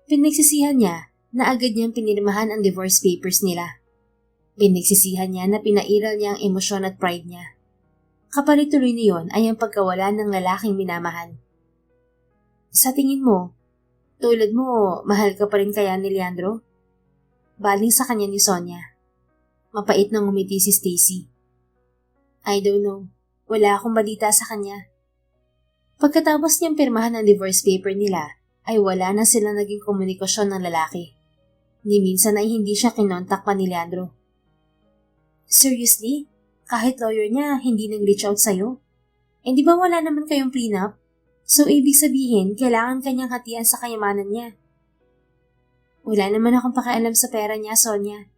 Pinagsisihan niya na agad niyang pinirmahan ang divorce papers nila. Pinagsisihan niya na pinairal niya ang emosyon at pride niya. Kapalit tuloy niyon ay ang pagkawala ng lalaking minamahal. Sa tingin mo, tulad mo, mahal ka pa rin kaya ni Leandro? Baling sa kanya ni Sonia. Mapait nang ngumiti si Stacy. I don't know. Wala akong balita sa kanya. Pagkatapos niyang pirmahan ang divorce paper nila, ay wala na silang naging komunikasyon ng lalaki. Ni minsan ay hindi siya kinontak pa ni Leandro. Seriously? Kahit lawyer niya, hindi nag-reach out sa'yo? Di ba wala naman kayong prenup? So, ibig sabihin, kailangan kanyang hatian sa kayamanan niya. Wala naman akong pakialam sa pera niya, Sonia.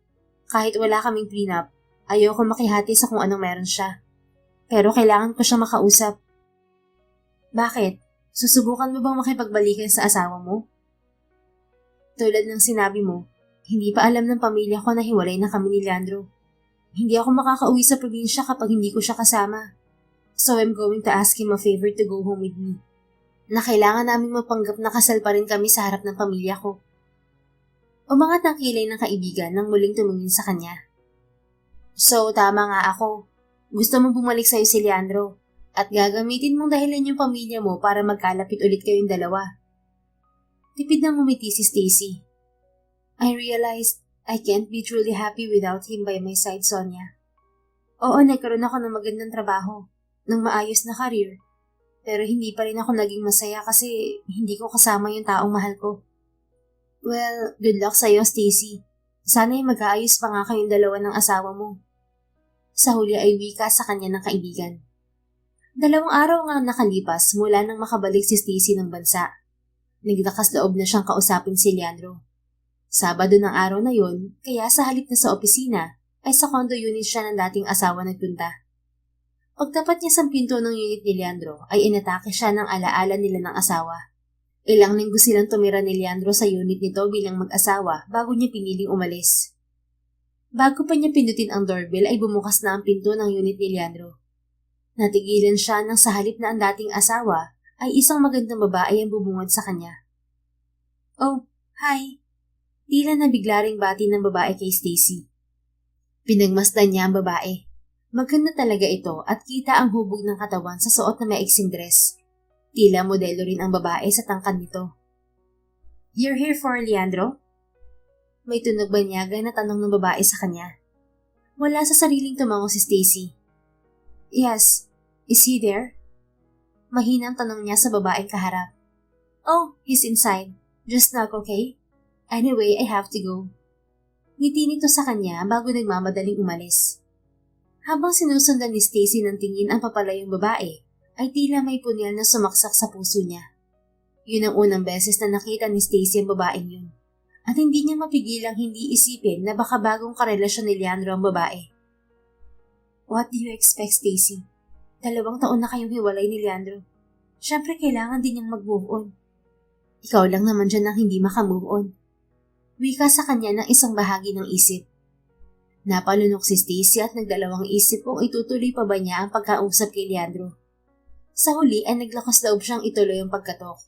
Kahit wala kaming prenup, ayoko makihati sa kung anong meron siya. Pero kailangan ko siya makausap. Bakit? Susubukan mo bang makipagbalikan sa asawa mo? Tulad ng sinabi mo, hindi pa alam ng pamilya ko na hiwalay na kami ni Leandro. Hindi ako makakauwi sa probinsya kapag hindi ko siya kasama. So I'm going to ask him a favor to go home with me. Na kailangan naming mapanggap na kasal pa rin kami sa harap ng pamilya ko. Umangat ang kilay ng kaibigan nang muling tumingin sa kanya. So tama nga ako. Gusto mong bumalik sa'yo si Leandro at gagamitin mong dahilan yung pamilya mo para magkalapit ulit kayong dalawa. Tipid nang umiti si Stacy. I realized I can't be truly happy without him by my side, Sonia. Oo, nagkaroon ako ng magandang trabaho, ng maayos na career. Pero hindi pa rin ako naging masaya kasi hindi ko kasama yung taong mahal ko. Well, good luck sa'yo, Stacy. Sana'y mag-aayos pa nga kayong dalawa ng asawa mo. Sa huli ay wika sa kanya ng kaibigan. 2 araw nga nakalipas mula nang makabalik si Stacy ng bansa. Naglakas loob na siyang kausapin si Leandro. Sabado ng araw na yon, kaya sa halip na sa opisina, ay sa condo unit siya ng dating asawa nagpunta. Pagtapat niya sa pinto ng unit ni Leandro, ay inatake siya ng alaala nila ng asawa. Ilang linggo silang tumira ni Leandro sa unit nito bilang mag-asawa bago niya piniling umalis. Bago pa niya pindutin ang doorbell ay bumukas na ang pinto ng unit ni Leandro. Natigilan siya nang sa halip na ang dating asawa ay isang magandang babae ang bumungad sa kanya. Oh, hi! Tila nabigla ring bati ng babae kay Stacy. Pinagmasdan niya ang babae. Maganda talaga ito at kita ang hubog ng katawan sa suot na maiksing dress. Tila modelo rin ang babae sa tangkad nito. You're here for Leandro? May tunog banyaga na tanong ng babae sa kanya. Wala sa sariling tumango si Stacy. Yes. Is he there? Mahinang tanong niya sa babaeng kaharap. Oh, he's inside. Just knock, okay? Anyway, I have to go. Ngiti nito sa kanya bago nagmamadaling umalis. Habang sinusundan ni Stacy ng tingin ang papalayong babae, ay tila may punyal na sumaksak sa puso niya. Yun ang unang beses na nakita ni Stacy ang babaeng yun. At hindi niya mapigilang hindi isipin na baka bagong karelasyon ni Leandro ang babae. What do you expect, Stacy? 2 taon na kayong hiwalay ni Leandro. Siyempre kailangan din niyang mag-move on. Ikaw lang naman dyan ang hindi makamove on. Wika sa kanya ng isang bahagi ng isip. Napalunok si Stacy at nagdalawang isip kung itutuloy pa ba niya ang pagkausap kay Leandro. Sa huli ay naglakas loob siyang ituloy ang pagkatok.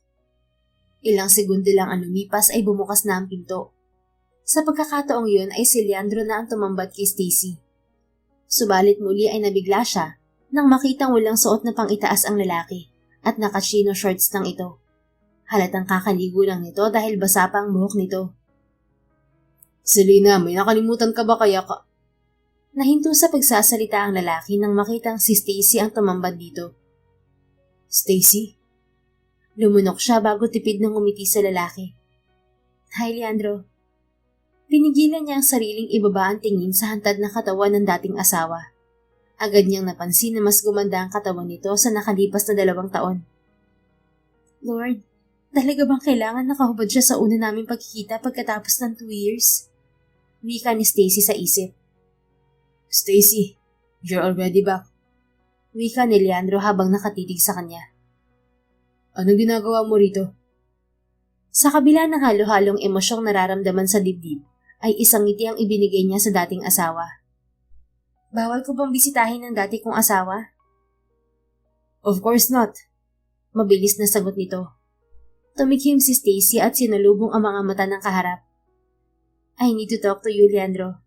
Ilang segundo lang ang lumipas ay bumukas na ang pinto. Sa pagkakataong yun ay si Leandro na ang tumambat kay Stacy. Subalit muli ay nabigla siya nang makitang walang suot na pang-itaas ang lalaki at naka-chino shorts lang ito. Halatang kakaligo lang nito dahil basa pa ang buhok nito. Selena, may nakalimutan ka ba kaya ka? Nahinto sa pagsasalita ang lalaki nang makitang si Stacy ang tumambad dito. Stacy? Lumunok siya bago tipid ng umiti sa lalaki. Hi, Leandro. Pinigilan niya ang sariling ibaba ang tingin sa hantad na katawan ng dating asawa. Agad niyang napansin na mas gumanda ang katawan nito sa nakalipas na 2 taon. Lord, talaga bang kailangan nakahubad siya sa una naming pagkikita pagkatapos ng 2 years? Wika ni Stacy sa isip. Stacy, you're already back. Wika ni Leandro habang nakatitig sa kanya. Anong ginagawa mo rito? Sa kabila ng halo-halong emosyong nararamdaman sa dibdib, ay isang ngiti ang ibinigay niya sa dating asawa. Bawal ko bang bisitahin ng dati kong asawa? Of course not. Mabilis na sagot nito. Tumikhim si Stacy at sinalubong ang mga mata ng kaharap. I need to talk to you, Leandro.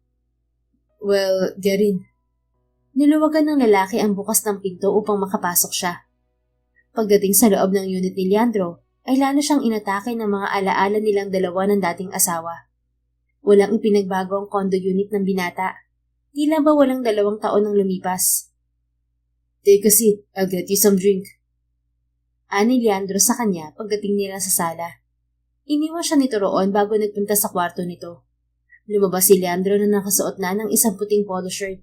Well, get in. Niluwagan ng lalaki ang bukas ng pinto upang makapasok siya. Pagdating sa loob ng unit ni Leandro, ay lalo siyang inatake ng mga alaala nilang dalawa ng dating asawa. Walang ipinagbago ang condo unit ng binata. Tila ba walang 2 taon nang lumipas? Take a seat. I'll get you some drink. Ani Leandro sa kanya pagdating nila sa sala. Iniwan siya nito roon bago nagpunta sa kwarto nito. Lumabas si Leandro na nakasuot na ng isang puting polo shirt.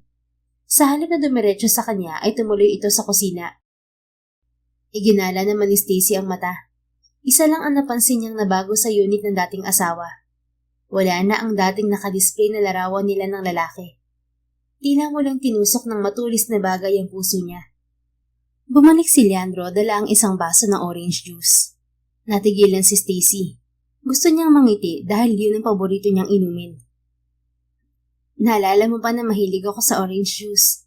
Sa halip na dumiretso sa kanya ay tumuloy ito sa kusina. Iginala naman ni Stacy ang mata. Isa lang ang napansin niyang nabago sa unit ng dating asawa. Wala na ang dating nakadisplay na larawan nila ng lalaki. Tila mulang tinusok ng matulis na bagay ang puso niya. Bumalik si Leandro dala ang isang baso ng orange juice. Natigilan si Stacy. Gusto niyang mangiti dahil yun ang paborito niyang inumin. Naalala mo pa na mahilig ako sa orange juice?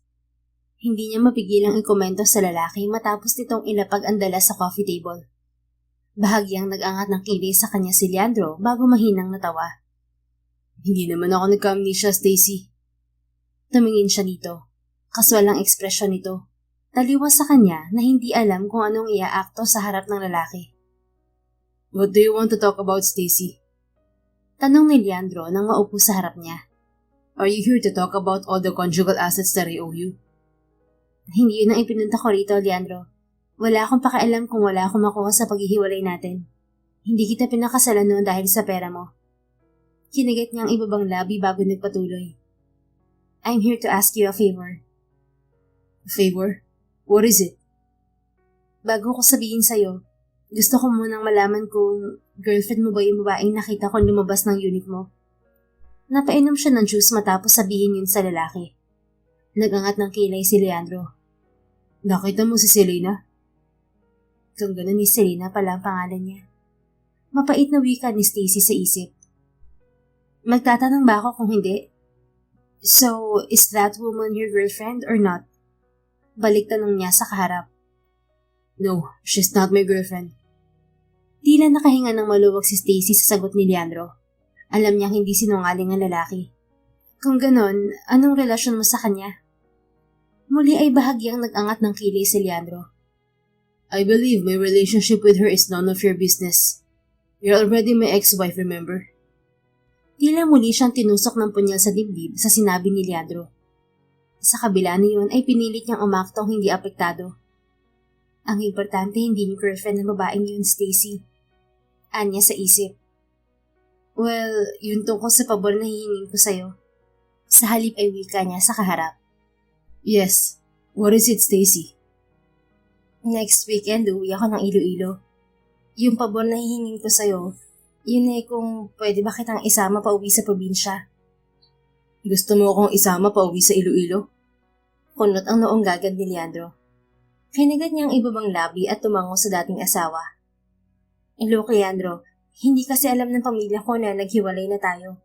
Hindi niya mapigilang ikomento sa lalaki matapos nitong ilapag ang dala sa coffee table. Bahagyang nag-angat ng kilay sa kanya si Leandro bago mahinang natawa. Hindi naman ako nagka-amnesia, Stacy. Tumingin siya dito. Kaswal ang ekspresyon nito. Taliwas sa kanya na hindi alam kung anong iaakto sa harap ng lalaki. What do you want to talk about, Stacy? Tanong ni Leandro nang maupo sa harap niya. Are you here to talk about all the conjugal assets that I owe you? Hindi yun ang ipinunta ko rito, Leandro. Wala akong pakialam kung wala akong makuha sa paghihiwalay natin. Hindi kita pinakasalan noon dahil sa pera mo. Kinagat niya ang ibabang labi bago nagpatuloy. I'm here to ask you a favor. A favor? What is it? Bago ko sabihin sa'yo, gusto ko munang malaman kung girlfriend mo ba yung babaeng nakita ko lumabas ng unit mo. Napainom siya ng juice matapos sabihin yun sa lalaki. Nagangat ng kilay si Leandro. Nakita mo si Selena? Kung gano'n ni Selena pala ang pangalan niya. Mapait na wika ni Stacy sa isip. Magtatanong ba ako kung hindi? So, is that woman your girlfriend or not? Balik tanong niya sa kaharap. No, she's not my girlfriend. Tila nakahinga ng maluwag si Stacy sa sagot ni Leandro. Alam niyang hindi sinungaling ang lalaki. Kung ganon, anong relasyon mo sa kanya? Muli ay bahagyang nag-angat ng kilay si Leandro. I believe my relationship with her is none of your business. You're already my ex-wife, remember? Tila muli siyang tinusok ng punyal sa dibdib sa sinabi ni Leandro. Sa kabila niyon ay pinilit niyang umaktong hindi apektado. Ang importante hindi ni girlfriend ng babaeng yun, Stacy. Anya sa isip. Well, yun tungkol sa pabor na hihingin ko sa'yo. Sa halip ay wika niya sa kaharap. Yes. What is it, Stacy? Next weekend, uwi ako ng Iloilo. Yung pabor na hihingin ko sa'yo, yun eh kung pwede ba kitang isama pa uwi sa probinsya. Gusto mo akong isama pa uwi sa Iloilo? Kunot ang noong gagad ni Leandro. Kinagat niya ang ibabang labi at tumango sa dating asawa. Look, Leandro, hindi kasi alam ng pamilya ko na naghiwalay na tayo.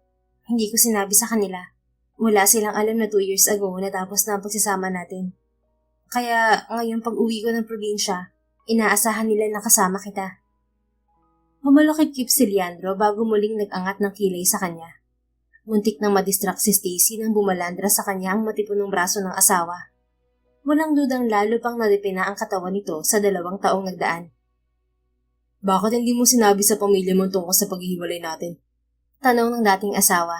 Hindi ko sinabi sa kanila. Wala silang alam na 2 years ago natapos na ang pagsasama natin. Kaya ngayon pag uwi ko ng probinsya, inaasahan nila na kasama kita. Humalakip-kip si Leandro bago muling nag-angat ng kilay sa kanya. Muntik nang madistract si Stacy nang bumalandra sa kanya ang matipunong braso ng asawa. Walang dudang lalo pang nadipina ang katawan nito sa 2 taong nagdaan. Bakit hindi mo sinabi sa pamilya mo tungkol sa paghihiwalay natin? Tanong ng dating asawa.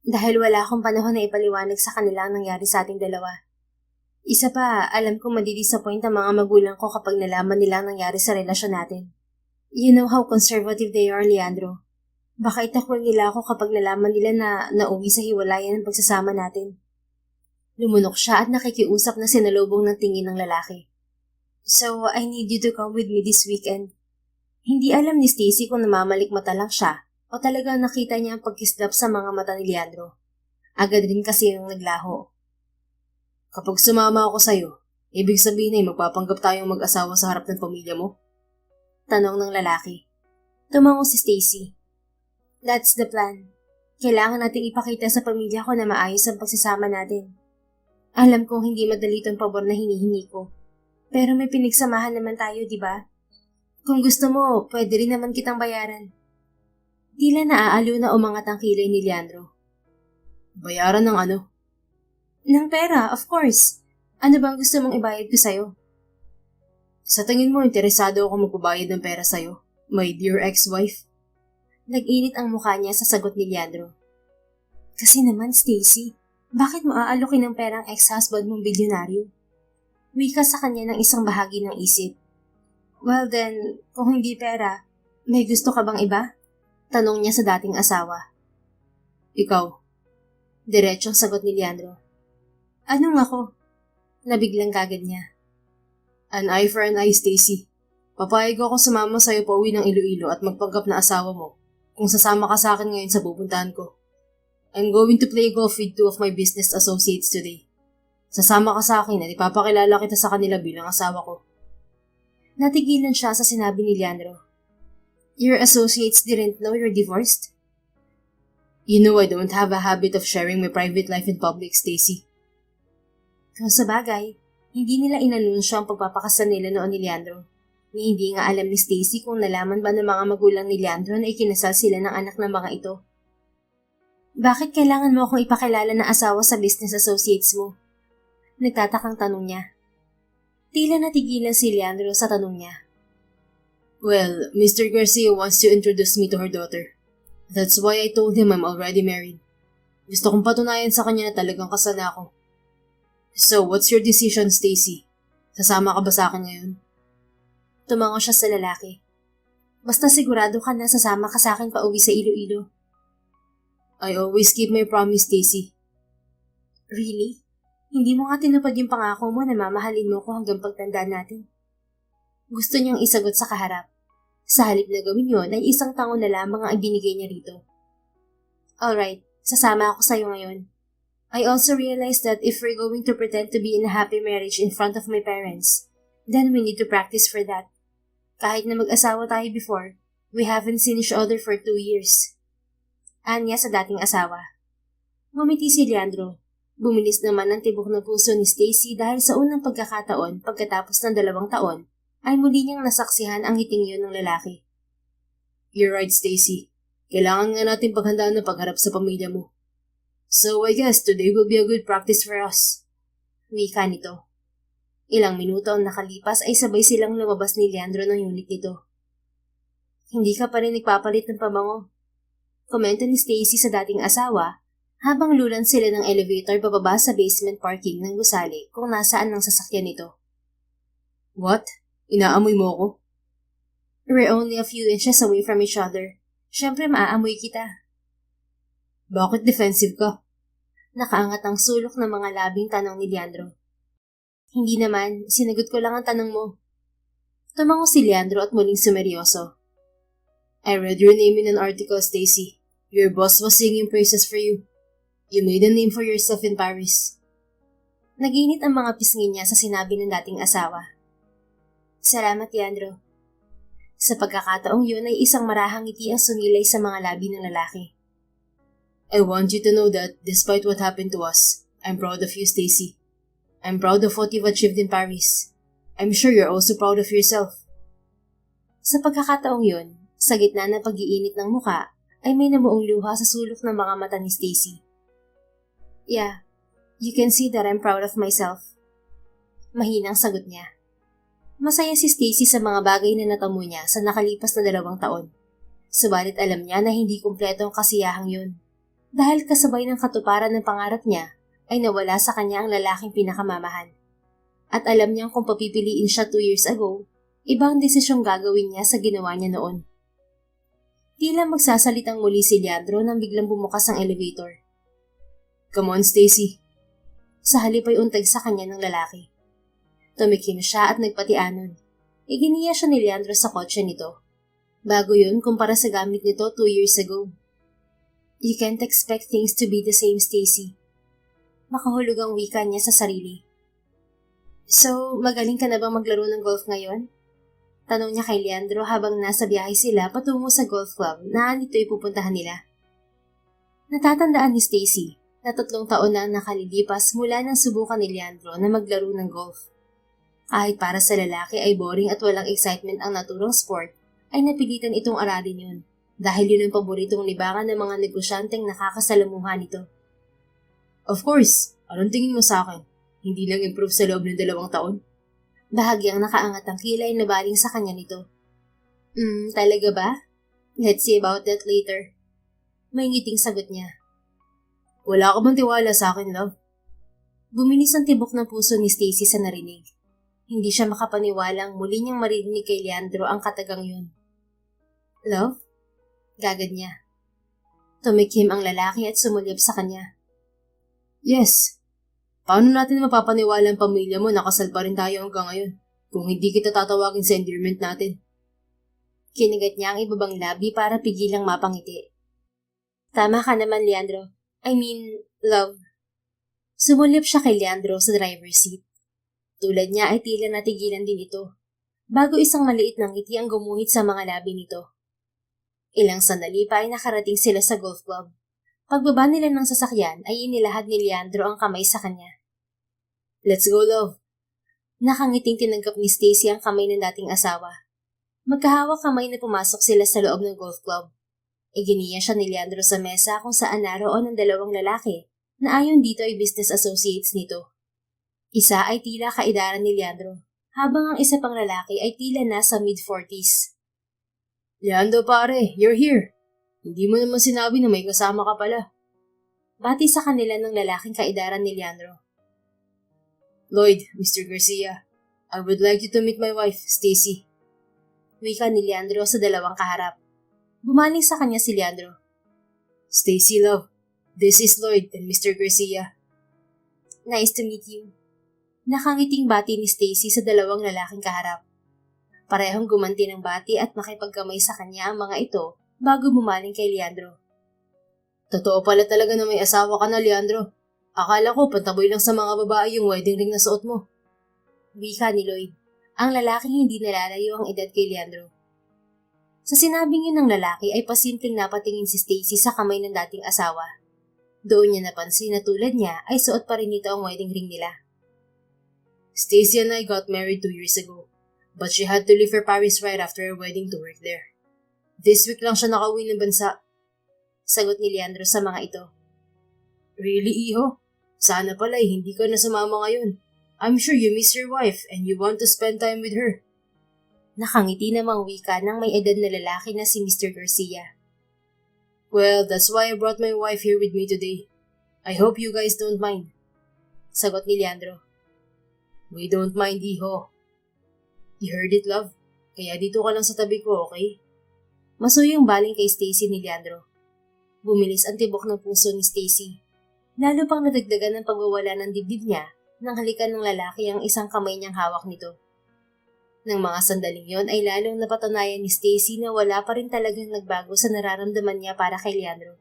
Dahil wala akong panahon na ipaliwanag sa kanila ang nangyari sa ating dalawa. Isa pa, alam kong madidisappoint ang mga magulang ko kapag nalaman nila ang nangyari sa relasyon natin. You know how conservative they are, Leandro. Baka itakwil nila ako kapag nalaman nila na nauwi sa hiwalayan ng pagsasama natin. Lumunok siya at nakikiusap na sinalubong ng tingin ng lalaki. So, I need you to come with me this weekend. Hindi alam ni Stacy kung namamalikmata lang siya o talagang nakita niya ang pagkislap sa mga mata ni Leandro. Agad rin kasi yung naglaho. Kapag sumama ako sa'yo, ibig sabihin ay magpapanggap tayong mag-asawa sa harap ng pamilya mo? Tanong ng lalaki. Tumango si Stacy. That's the plan. Kailangan nating ipakita sa pamilya ko na maayos ang pagsasama natin. Alam kong hindi madali itong pabor na hinihingi ko. Pero may pinagsamahan naman tayo, di ba? Kung gusto mo, pwede rin naman kitang bayaran. Tila naaaliw na umangat ang kilay ni Leandro. Bayaran ng ano? Ng pera, of course. Ano bang gusto mong ibayad ko sa'yo? Sa tingin mo, interesado ako magbabayad ng pera sa'yo, my dear ex-wife? Nag-init ang mukha niya sa sagot ni Leandro. Kasi naman, Stacy, bakit mo aalokin ng perang ex-husband mong bilyonaryo? Wika sa kanya ng isang bahagi ng isip. Well then, kung hindi pera, may gusto ka bang iba? Tanong niya sa dating asawa. Ikaw. Diretsong sagot ni Leandro. Anong ako? Nabiglang kagad niya. An eye for an eye, Stacy. Papayag ako sumama sa'yo pa uwi ng Iloilo at magpanggap na asawa mo kung sasama ka sa akin ngayon sa pupuntahan ko. I'm going to play golf with 2 of my business associates today. Sasama ka sa akin at ipapakilala kita sa kanila bilang asawa ko. Natigilan siya sa sinabi ni Leandro. Your associates didn't know you're divorced? You know I don't have a habit of sharing my private life in public, Stacy. Kung sa bagay, hindi nila inanunsyo ang pagpapakasal nila noon ni Leandro. Ni hindi nga alam ni Stacy kung nalaman ba ng mga magulang ni Leandro na ikinasal sila ng anak ng mga ito. Bakit kailangan mo akong ipakilala na asawa sa business associates mo? Nagtatakang tanong niya. Tila natigilan si Leandro sa tanong niya. Well, Mr. Garcia wants to introduce me to her daughter. That's why I told him I'm already married. Gusto kong patunayan sa kanya na talagang kasal na ako. So, what's your decision, Stacy? Sasama ka ba sa akin ngayon? Tumango siya sa lalaki. Basta sigurado ka na sasama ka sa akin pa uwi sa Iloilo. I always keep my promise, Stacy. Really? Hindi mo nga tinupad yung pangako mo na mamahalin mo ko hanggang pagtanda natin. Gusto niyang isagot sa kaharap. Sa halip na gawin yun ay isang tango na lamang ang ibinigay niya rito. Alright, sasama ako sa'yo ngayon. I also realized that if we're going to pretend to be in a happy marriage in front of my parents, then we need to practice for that. Kahit na mag-asawa tayo before, we haven't seen each other for 2 years. Anya sa dating asawa. Ngumiti si Leandro. Bumilis naman ang tibok ng puso ni Stacy dahil sa unang pagkakataon pagkatapos ng 2 taon ay muli niyang nasaksihan ang hiting yun ng lalaki. You're right, Stacy. Kailangan nga natin paghandaan ng pagharap sa pamilya mo. So I guess today will be a good practice for us. Wika nito. Ilang minuto ang nakalipas ay sabay silang lumabas ni Leandro ng unit nito. Hindi ka pa rin nagpapalit ng pabango. Komento ni Stacy sa dating asawa habang lulan sila ng elevator pababa sa basement parking ng gusali kung nasaan ang sasakyan nito. What? Inaamoy mo ako? We're only a few inches away from each other. Siyempre maaamoy kita. Bakit defensive ka? Nakaangat ang sulok ng mga labing tanong ni Leandro. Hindi naman, sinagot ko lang ang tanong mo. Tumango si Leandro at muling sumeryoso. I read your name in an article, Stacy. Your boss was singing praises for you. You made a name for yourself in Paris. Naginit ang mga pisngi niya sa sinabi ng dating asawa. Salamat, Leandro. Sa pagkakataong yun ay isang marahang ngiti ang sumilay sa mga labi ng lalaki. I want you to know that, despite what happened to us, I'm proud of you, Stacy. I'm proud of what you've achieved in Paris. I'm sure you're also proud of yourself. Sa pagkakataong yun, sa gitna ng pag-iinit ng muka, ay may nabuong luha sa sulok ng mga mata ni Stacy. Yeah, you can see that I'm proud of myself. Mahinang sagot niya. Masaya si Stacy sa mga bagay na natamo niya sa nakalipas na 2 taon. Subalit alam niya na hindi kumpleto ang kasiyahang yun. Dahil kasabay ng katuparan ng pangarap niya, ay nawala sa kanya ang lalaking pinakamamahan. At alam niyang kung papipiliin siya 2 years ago, ibang desisyong gagawin niya sa ginawa niya noon. Tila magsasalitang muli si Leandro nang biglang bumukas ang elevator. Come on, Stacy. Sa halip ay untag sa kanya ng lalaki. Tumikim siya at nagpatianon. Iginiya siya ni Leandro sa kotse nito. Bago yun kumpara sa gamit nito 2 years ago. You can't expect things to be the same, Stacy. Makahulog ang wika niya sa sarili. So, magaling ka na bang maglaro ng golf ngayon? Tanong niya kay Leandro habang nasa biyahe sila patungo sa golf club na nito'y pupuntahan nila. Natatandaan ni Stacy na 3 taon na ang nakalilipas mula nang subukan ni Leandro na maglaro ng golf. Kahit para sa lalaki ay boring at walang excitement ang naturang sport, ay napilitan itong aralin yun dahil yun ang paboritong libangan ng mga negosyanteng nakakasalamuhan nito. Of course, anong tingin mo sa akin? Hindi nang improve sa loob ng 2 taon? Bahagyang nakaangat ang kilay na baling sa kanya nito. Talaga ba? Let's see about that later. May ngiting sagot niya. Wala ka bang tiwala sa akin, love? Bumilis ang tibok ng puso ni Stacy sa narinig. Hindi siya makapaniwalang muli niyang marinig kay Leandro ang katagang yun. Love? Gagad niya. Tumikhim ang lalaki at sumulyap sa kanya. Yes. Paano natin mapapaniwala ang pamilya mo na kasal pa rin tayo hanggang ngayon kung hindi kita tatawagin sa endearment natin? Kinigat niya ang ibabang labi para pigilang mapangiti. Tama ka naman, Leandro. I mean, love. Sumulyap siya kay Leandro sa driver's seat. Tulad niya ay tila natigilan din ito, bago isang maliit na ngiti ang gumuhit sa mga labi nito. Ilang sandali pa ay nakarating sila sa golf club. Pagbaba nila ng sasakyan ay inilahad ni Leandro ang kamay sa kanya. Let's go, love. Nakangiting tinanggap ni Stacy ang kamay ng dating asawa. Magkahawak kamay na pumasok sila sa loob ng golf club. Iginiya siya ni Leandro sa mesa kung saan naroon ang 2 lalaki na ayon dito ay business associates nito. Isa ay tila kaedaran ni Leandro, habang ang isa pang lalaki ay tila nasa mid-40s. Leandro pare, you're here. Hindi mo naman sinabi na may kasama ka pala. Bati sa kanila ng lalaking kaedaran ni Leandro. Lloyd, Mr. Garcia, I would like you to meet my wife, Stacy. Wika ni Leandro sa 2 kaharap. Bumaling sa kanya si Leandro. Stacy, love, this is Lloyd and Mr. Garcia. Nice to meet you. Nakangiting bati ni Stacy sa 2 lalaking kaharap. Parehong gumanti ng bati at makipagkamay sa kanya ang mga ito bago bumaling kay Leandro. Totoo pala talaga na may asawa ka na, Leandro. Akala ko pantaboy lang sa mga babae yung wedding ring na suot mo. Wika ni Lloyd, ang lalaking hindi nalalayo ang edad kay Leandro. Sa sinabing yun ng lalaki ay pasimpleng napatingin si Stacy sa kamay ng dating asawa. Doon niya napansin na tulad niya ay suot pa rin nito ang wedding ring nila. Stacy and I got married 2 years ago, but she had to leave for Paris right after her wedding to work there. This week lang siya nakauwi ng bansa. Sagot ni Leandro sa mga ito. Really, iho? Sana pala hindi ka na sumama ngayon. I'm sure you miss your wife and you want to spend time with her. Nakangiti namang wika ng may edad na lalaki na si Mr. Garcia. Well, that's why I brought my wife here with me today. I hope you guys don't mind. Sagot ni Leandro. We don't mind, iho. You heard it, love? Kaya dito ka lang sa tabi ko, okay? Masuyong baling kay Stacy ni Leandro. Bumilis ang tibok ng puso ni Stacy. Lalo pang nadagdagan ng pagwawala ng dibdib niya nang halikan ng lalaki ang isang kamay niyang hawak nito. Nang mga sandaling yon ay lalong napatunayan ni Stacy na wala pa rin talagang nagbago sa nararamdaman niya para kay Leandro.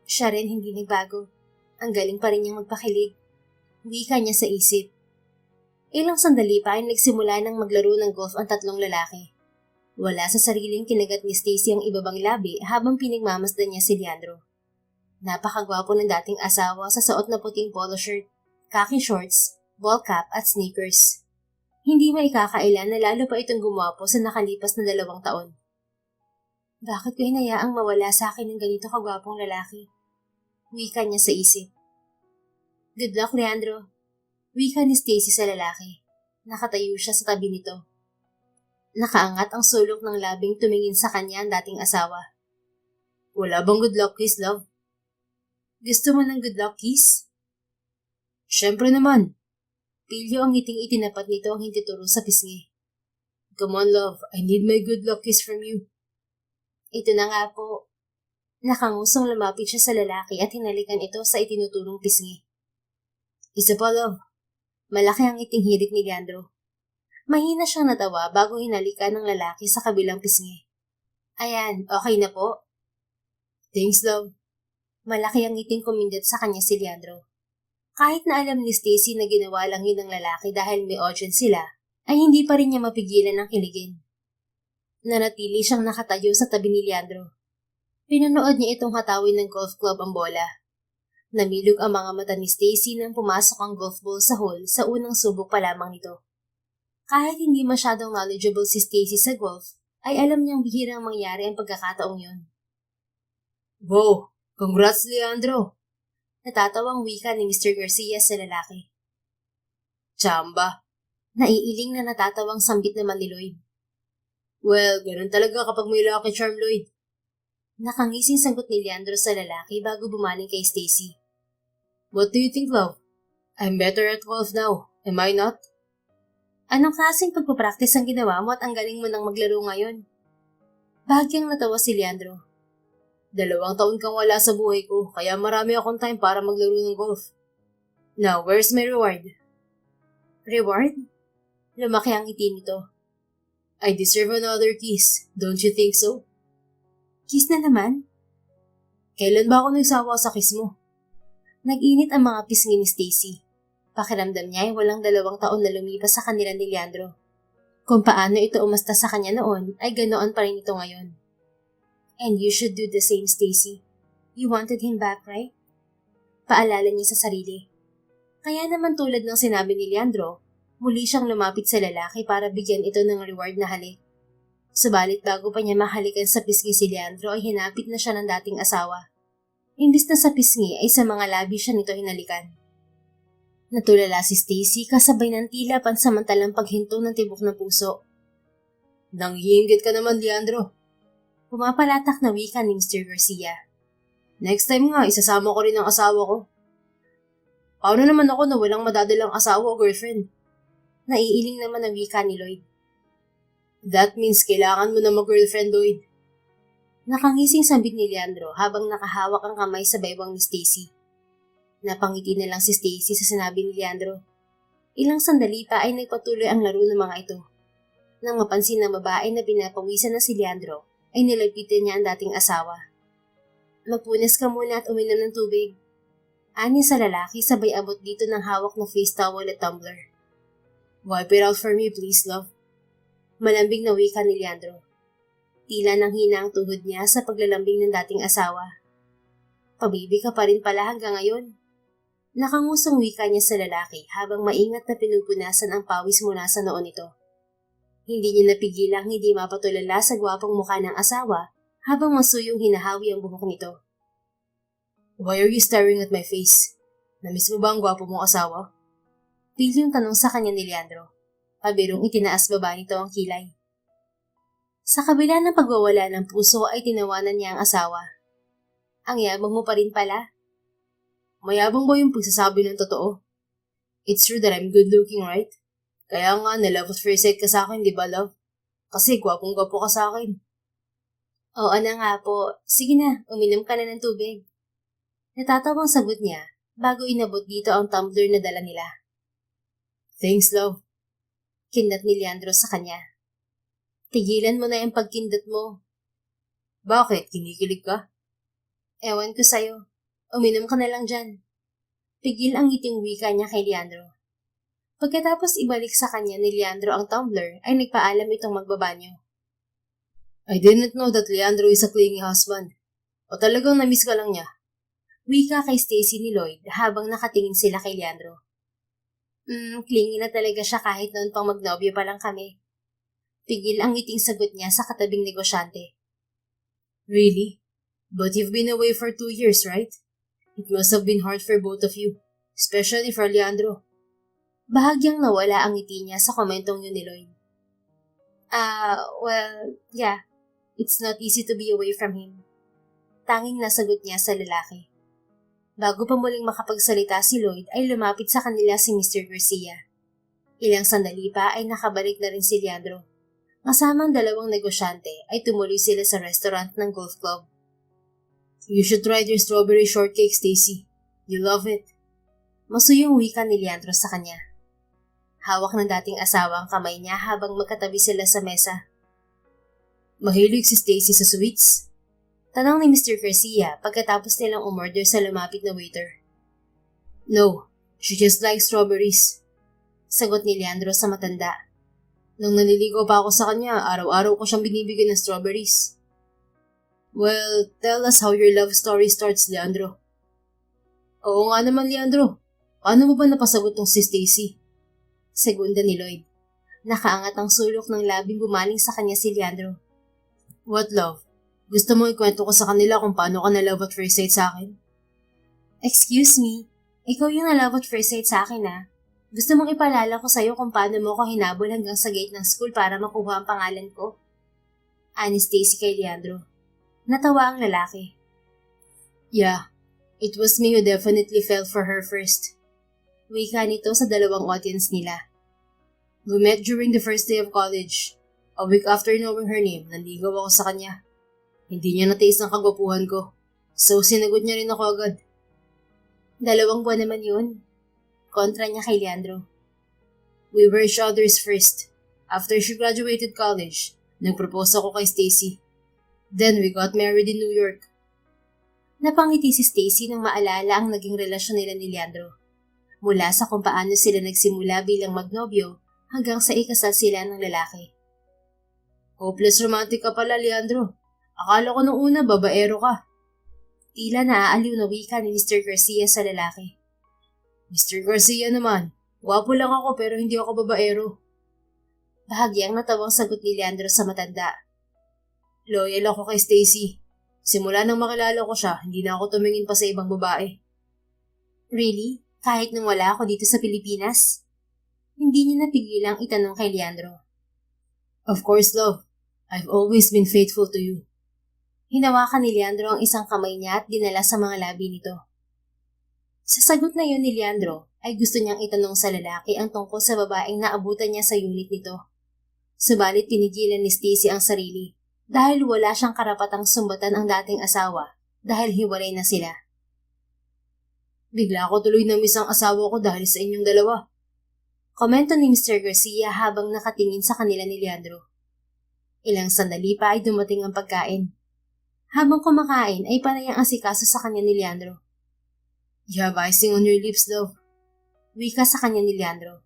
Siya rin hindi nagbago. Ang galing pa rin niyang magpakilig. Wika niya sa isip. Ilang sandali pa ay nagsimula ng maglaro ng golf ang 3 lalaki. Wala sa sariling kinagat ni Stacy ang ibabang labi habang pinagmamasdan niya si Leandro. Napakagwapo ng dating asawa sa suot na puting polo shirt, khaki shorts, ball cap at sneakers. Hindi maikakailan na lalo pa itong gumwapo sa nakalipas na 2 taon. Bakit ko hinayaang mawala sa akin ng ganito kagwapong lalaki? Wika niya sa isip. Good luck, Leandro. Wika ni Stacy sa lalaki. Nakatayo siya sa tabi nito. Nakaangat ang sulok ng labing tumingin sa kanya ang dating asawa. Wala bang good luck kiss, love? Gusto mo ng good luck kiss? Siyempre naman. Pilyo ang ngiting itinapat nito ang hindi turo sa pisngi. Come on, love. I need my good luck kiss from you. Ito na nga po. Nakangusong lumapit siya sa lalaki at hinalikan ito sa itinuturong pisngi. Isa pa, love. Malaki ang iting hirit ni Leandro. Mahina siyang natawa bago hinalikan ng lalaki sa kabilang pisngi. Ayan, okay na po. Thanks, love. Malaki ang iting kumindot sa kanya si Leandro. Kahit na alam ni Stacy na ginawa lang yun ng lalaki dahil may audience sila, ay hindi pa rin niya mapigilan ang kiligin. Nanatili siyang nakatayo sa tabi ni Leandro. Pinanood niya itong hatawin ng golf club ang bola. Namilog ang mga mata ni Stacy nang pumasok ang golf ball sa hole sa unang subok pa lamang nito. Kahit hindi masyadong knowledgeable si Stacy sa golf, ay alam niyang bihirang mangyari ang pagkakataong yun. Wow! Congrats, Leandro! Natatawang wika ni Mr. Garcia sa lalaki. Chamba! Naiiling na natatawang sambit naman ni Lloyd. Well, ganun talaga kapag may lucky charm, Lloyd. Nakangising sagot ni Leandro sa lalaki bago bumaling kay Stacy. What do you think, love? I'm better at golf now, am I not? Anong klaseng pagpapractice ang ginawa mo at ang galing mo nang maglaro ngayon? Bahagyang natawa si Leandro. 2 taon kang wala sa buhay ko, kaya marami akong time para maglaro ng golf. Now, where's my reward? Reward? Lumaki ang ngiti nito. I deserve another kiss, don't you think so? Kiss na naman? Kailan ba ako nagsawa sa kiss mo? Nag-init ang mga pisngi ni Stacy. Pakiramdam niya ay walang 2 taon na lumipas sa kanila ni Leandro. Kung paano ito umasta sa kanya noon, ay ganoon pa rin ito ngayon. And you should do the same, Stacy. You wanted him back, right? Paalala niya sa sarili. Kaya naman tulad ng sinabi ni Leandro, muli siyang lumapit sa lalaki para bigyan ito ng reward na halik. Subalit bago pa niya mahalikan sa pisngi si Leandro ay hinapit na siya ng dating asawa. Imbis na sa pisngi ay sa mga labi siya nito hinalikan. Natulala si Stacy kasabay ng tila pansamantalang paghinto ng tibok ng puso. Nanghihinggit ka naman, Leandro. Pumapalatak na wika ni Mr. Garcia. Next time nga, isasama ko rin ang asawa ko. Paano naman ako na walang madadalang asawa o girlfriend? Naiiling naman ang wika ni Lloyd. That means kailangan mo na mag-girlfriend, Lloyd. Nakangising sambit ni Leandro habang nakahawak ang kamay sa baywang ni Stacy. Napangiti na lang si Stacy sa sinabi ni Leandro. Ilang sandali pa ay nagpatuloy ang laro ng mga ito. Nang mapansin ng babae na pinapawisan na si Leandro, ay nilapitan niya ang dating asawa. Magpunas ka muna at uminom ng tubig. Ani sa lalaki sabay abot dito ng hawak na face towel at tumbler. Wipe it out for me, please, love. Malambing na wika ni Leandro. Tila nang hina ang tuhod niya sa paglalambing ng dating asawa. Pabibi ka pa rin pala hanggang ngayon. Nakangusong wika niya sa lalaki habang maingat na pinupunasan ang pawis mula sa noon nito. Hindi niya napigilang hindi mapatulala sa gwapong mukha ng asawa habang masuyong hinahawi ang buhok nito. Why are you staring at my face? Namiss mo ba ang gwapo mong asawa? Pilyong tanong sa kanya ni Leandro. Pabirong itinaas baba nito ang kilay. Sa kabila ng pagwawala ng puso ay tinawanan niya ang asawa. Ang yabang mo pa rin pala. Mayabang ba yung pagsasabi ng totoo? It's true that I'm good looking, right? Kaya nga, na-love at first sight ka sa akin, di ba, love? Kasi gwapong-gwapo ka sa akin. Oo na nga po. Sige na, uminom ka na ng tubig. Natatawang sagot niya bago inabot dito ang tumbler na dala nila. Thanks, love. Kindat ni Leandro sa kanya. Tigilan mo na yung pagkindat mo. Bakit? Kinikilig ka? Ewan ko sa'yo. Uminom ka na lang dyan. Pigil ang ngiting wika niya kay Leandro. Pagkatapos ibalik sa kanya ni Leandro ang tumbler, ay nagpaalam itong magbabanyo. I didn't know that Leandro is a clingy husband. O talagang namiss ka lang niya? Wika kay Stacy ni Lloyd habang nakatingin sila kay Leandro. Clingy na talaga siya kahit noon pang magnobyo pa lang kami. Pigil ang ngiting sagot niya sa katabing negosyante. Really? But you've been away for 2 years, right? It must have been hard for both of you, especially for Leandro. Bahagyang nawala ang ngiti niya sa komentong yun ni Lloyd. Well, yeah. It's not easy to be away from him. Tanging nasagot niya sa lalaki. Bago pa muling makapagsalita si Lloyd ay lumapit sa kanila si Mr. Garcia. Ilang sandali pa ay nakabalik na rin si Leandro. Kasama ang dalawang negosyante ay tumuloy sila sa restaurant ng golf club. You should try their strawberry shortcake, Stacy. You love it. Masuyong wika ni Leandro sa kanya. Hawak ng dating asawa ang kamay niya habang magkatabi sila sa mesa. Mahilig si Stacy sa sweets? Tanong ni Mr. Garcia pagkatapos nilang umorder sa lumapit na waiter. No, she just likes strawberries. Sagot ni Leandro sa matanda. Nung naliligo pa ako sa kanya, araw-araw ko siyang binibigyan ng strawberries. Well, tell us how your love story starts, Leandro. Oo nga naman, Leandro. Paano mo ba napasagot tong si Stacy? Segunda ni Lloyd. Nakaangat ang sulok ng labing gumaling sa kanya si Leandro. What love? Gusto mo ikwento ko sa kanila kung paano ka na-love at first sight sa akin? Excuse me, ikaw yung na-love at first sight sa akin ah. Gusto mong ipaalala ko sa'yo kung paano mo ko hinabol hanggang sa gate ng school para makuha ang pangalan ko? Ani Stacy kay Leandro. Natawa ang lalaki. Yeah, it was me who definitely fell for her first. Wika nito sa dalawang audience nila. We met during the first day of college. A week after knowing her name, nanligaw ako sa kanya. Hindi niya natiis ang kagwapuhan ko. So sinagot niya rin ako agad. 2 buwan naman yun. Kontra niya kay Leandro. We were each other's first. After she graduated college, nagpropose ako kay Stacy. Then we got married in New York. Napangiti si Stacy nang maalala ang naging relasyon nila ni Leandro. Mula sa kung paano sila nagsimula bilang magnobyo hanggang sa ikasal sila ng lalaki. Hopeless romantic ka pala, Leandro. Akala ko nung una babaero ka. Tila naaaliw na wika ni Mr. Garcia sa lalaki. Mr. Garcia naman, wapo lang ako pero hindi ako babaero. Bahagyang natawang sagot ni Leandro sa matanda. Loyal ako kay Stacy. Simula nang makilala ko siya, hindi na ako tumingin pa sa ibang babae. Really? Kahit nung wala ako dito sa Pilipinas? Hindi niya napigilang itanong kay Leandro. Of course, love. I've always been faithful to you. Hinawakan ni Leandro ang isang kamay niya at dinala sa mga labi nito. Sa sagot na yun ni Leandro, ay gusto niyang itanong sa lalaki ang tungkol sa babaeng naabutan niya sa unit nito. Subalit pinigilan ni Stacy ang sarili dahil wala siyang karapatang sumbatan ang dating asawa dahil hiwalay na sila. Bigla ako tuloy na-miss ang asawa ko dahil sa inyong dalawa. Komento ni Mr. Garcia habang nakatingin sa kanila ni Leandro. Ilang sandali pa ay dumating ang pagkain. Habang kumakain ay panay ang asikaso sa kanya ni Leandro. You have icing on your lips, love. Wika sa kanya ni Leandro.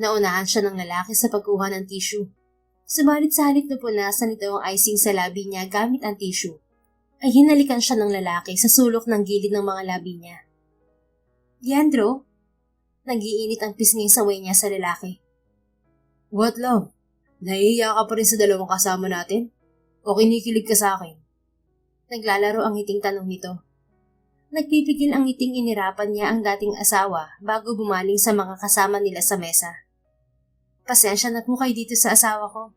Naunahan siya ng lalaki sa pagkuha ng tissue. Subalit sa halip na punasan nito ang icing sa labi niya gamit ang tissue, ay hinalikan siya ng lalaki sa sulok ng gilid ng mga labi niya. Leandro? Nag-iinit ang pisnging saway niya sa lalaki. What, love? Nahihiya ka pa rin sa dalawang kasama natin? O kinikilig ka sa akin? Naglalaro ang ngiting tanong nito. Nagpipigil ang ngiting inirapan niya ang dating asawa bago bumaling sa mga kasama nila sa mesa. Pasensya na't mo kayo dito sa asawa ko.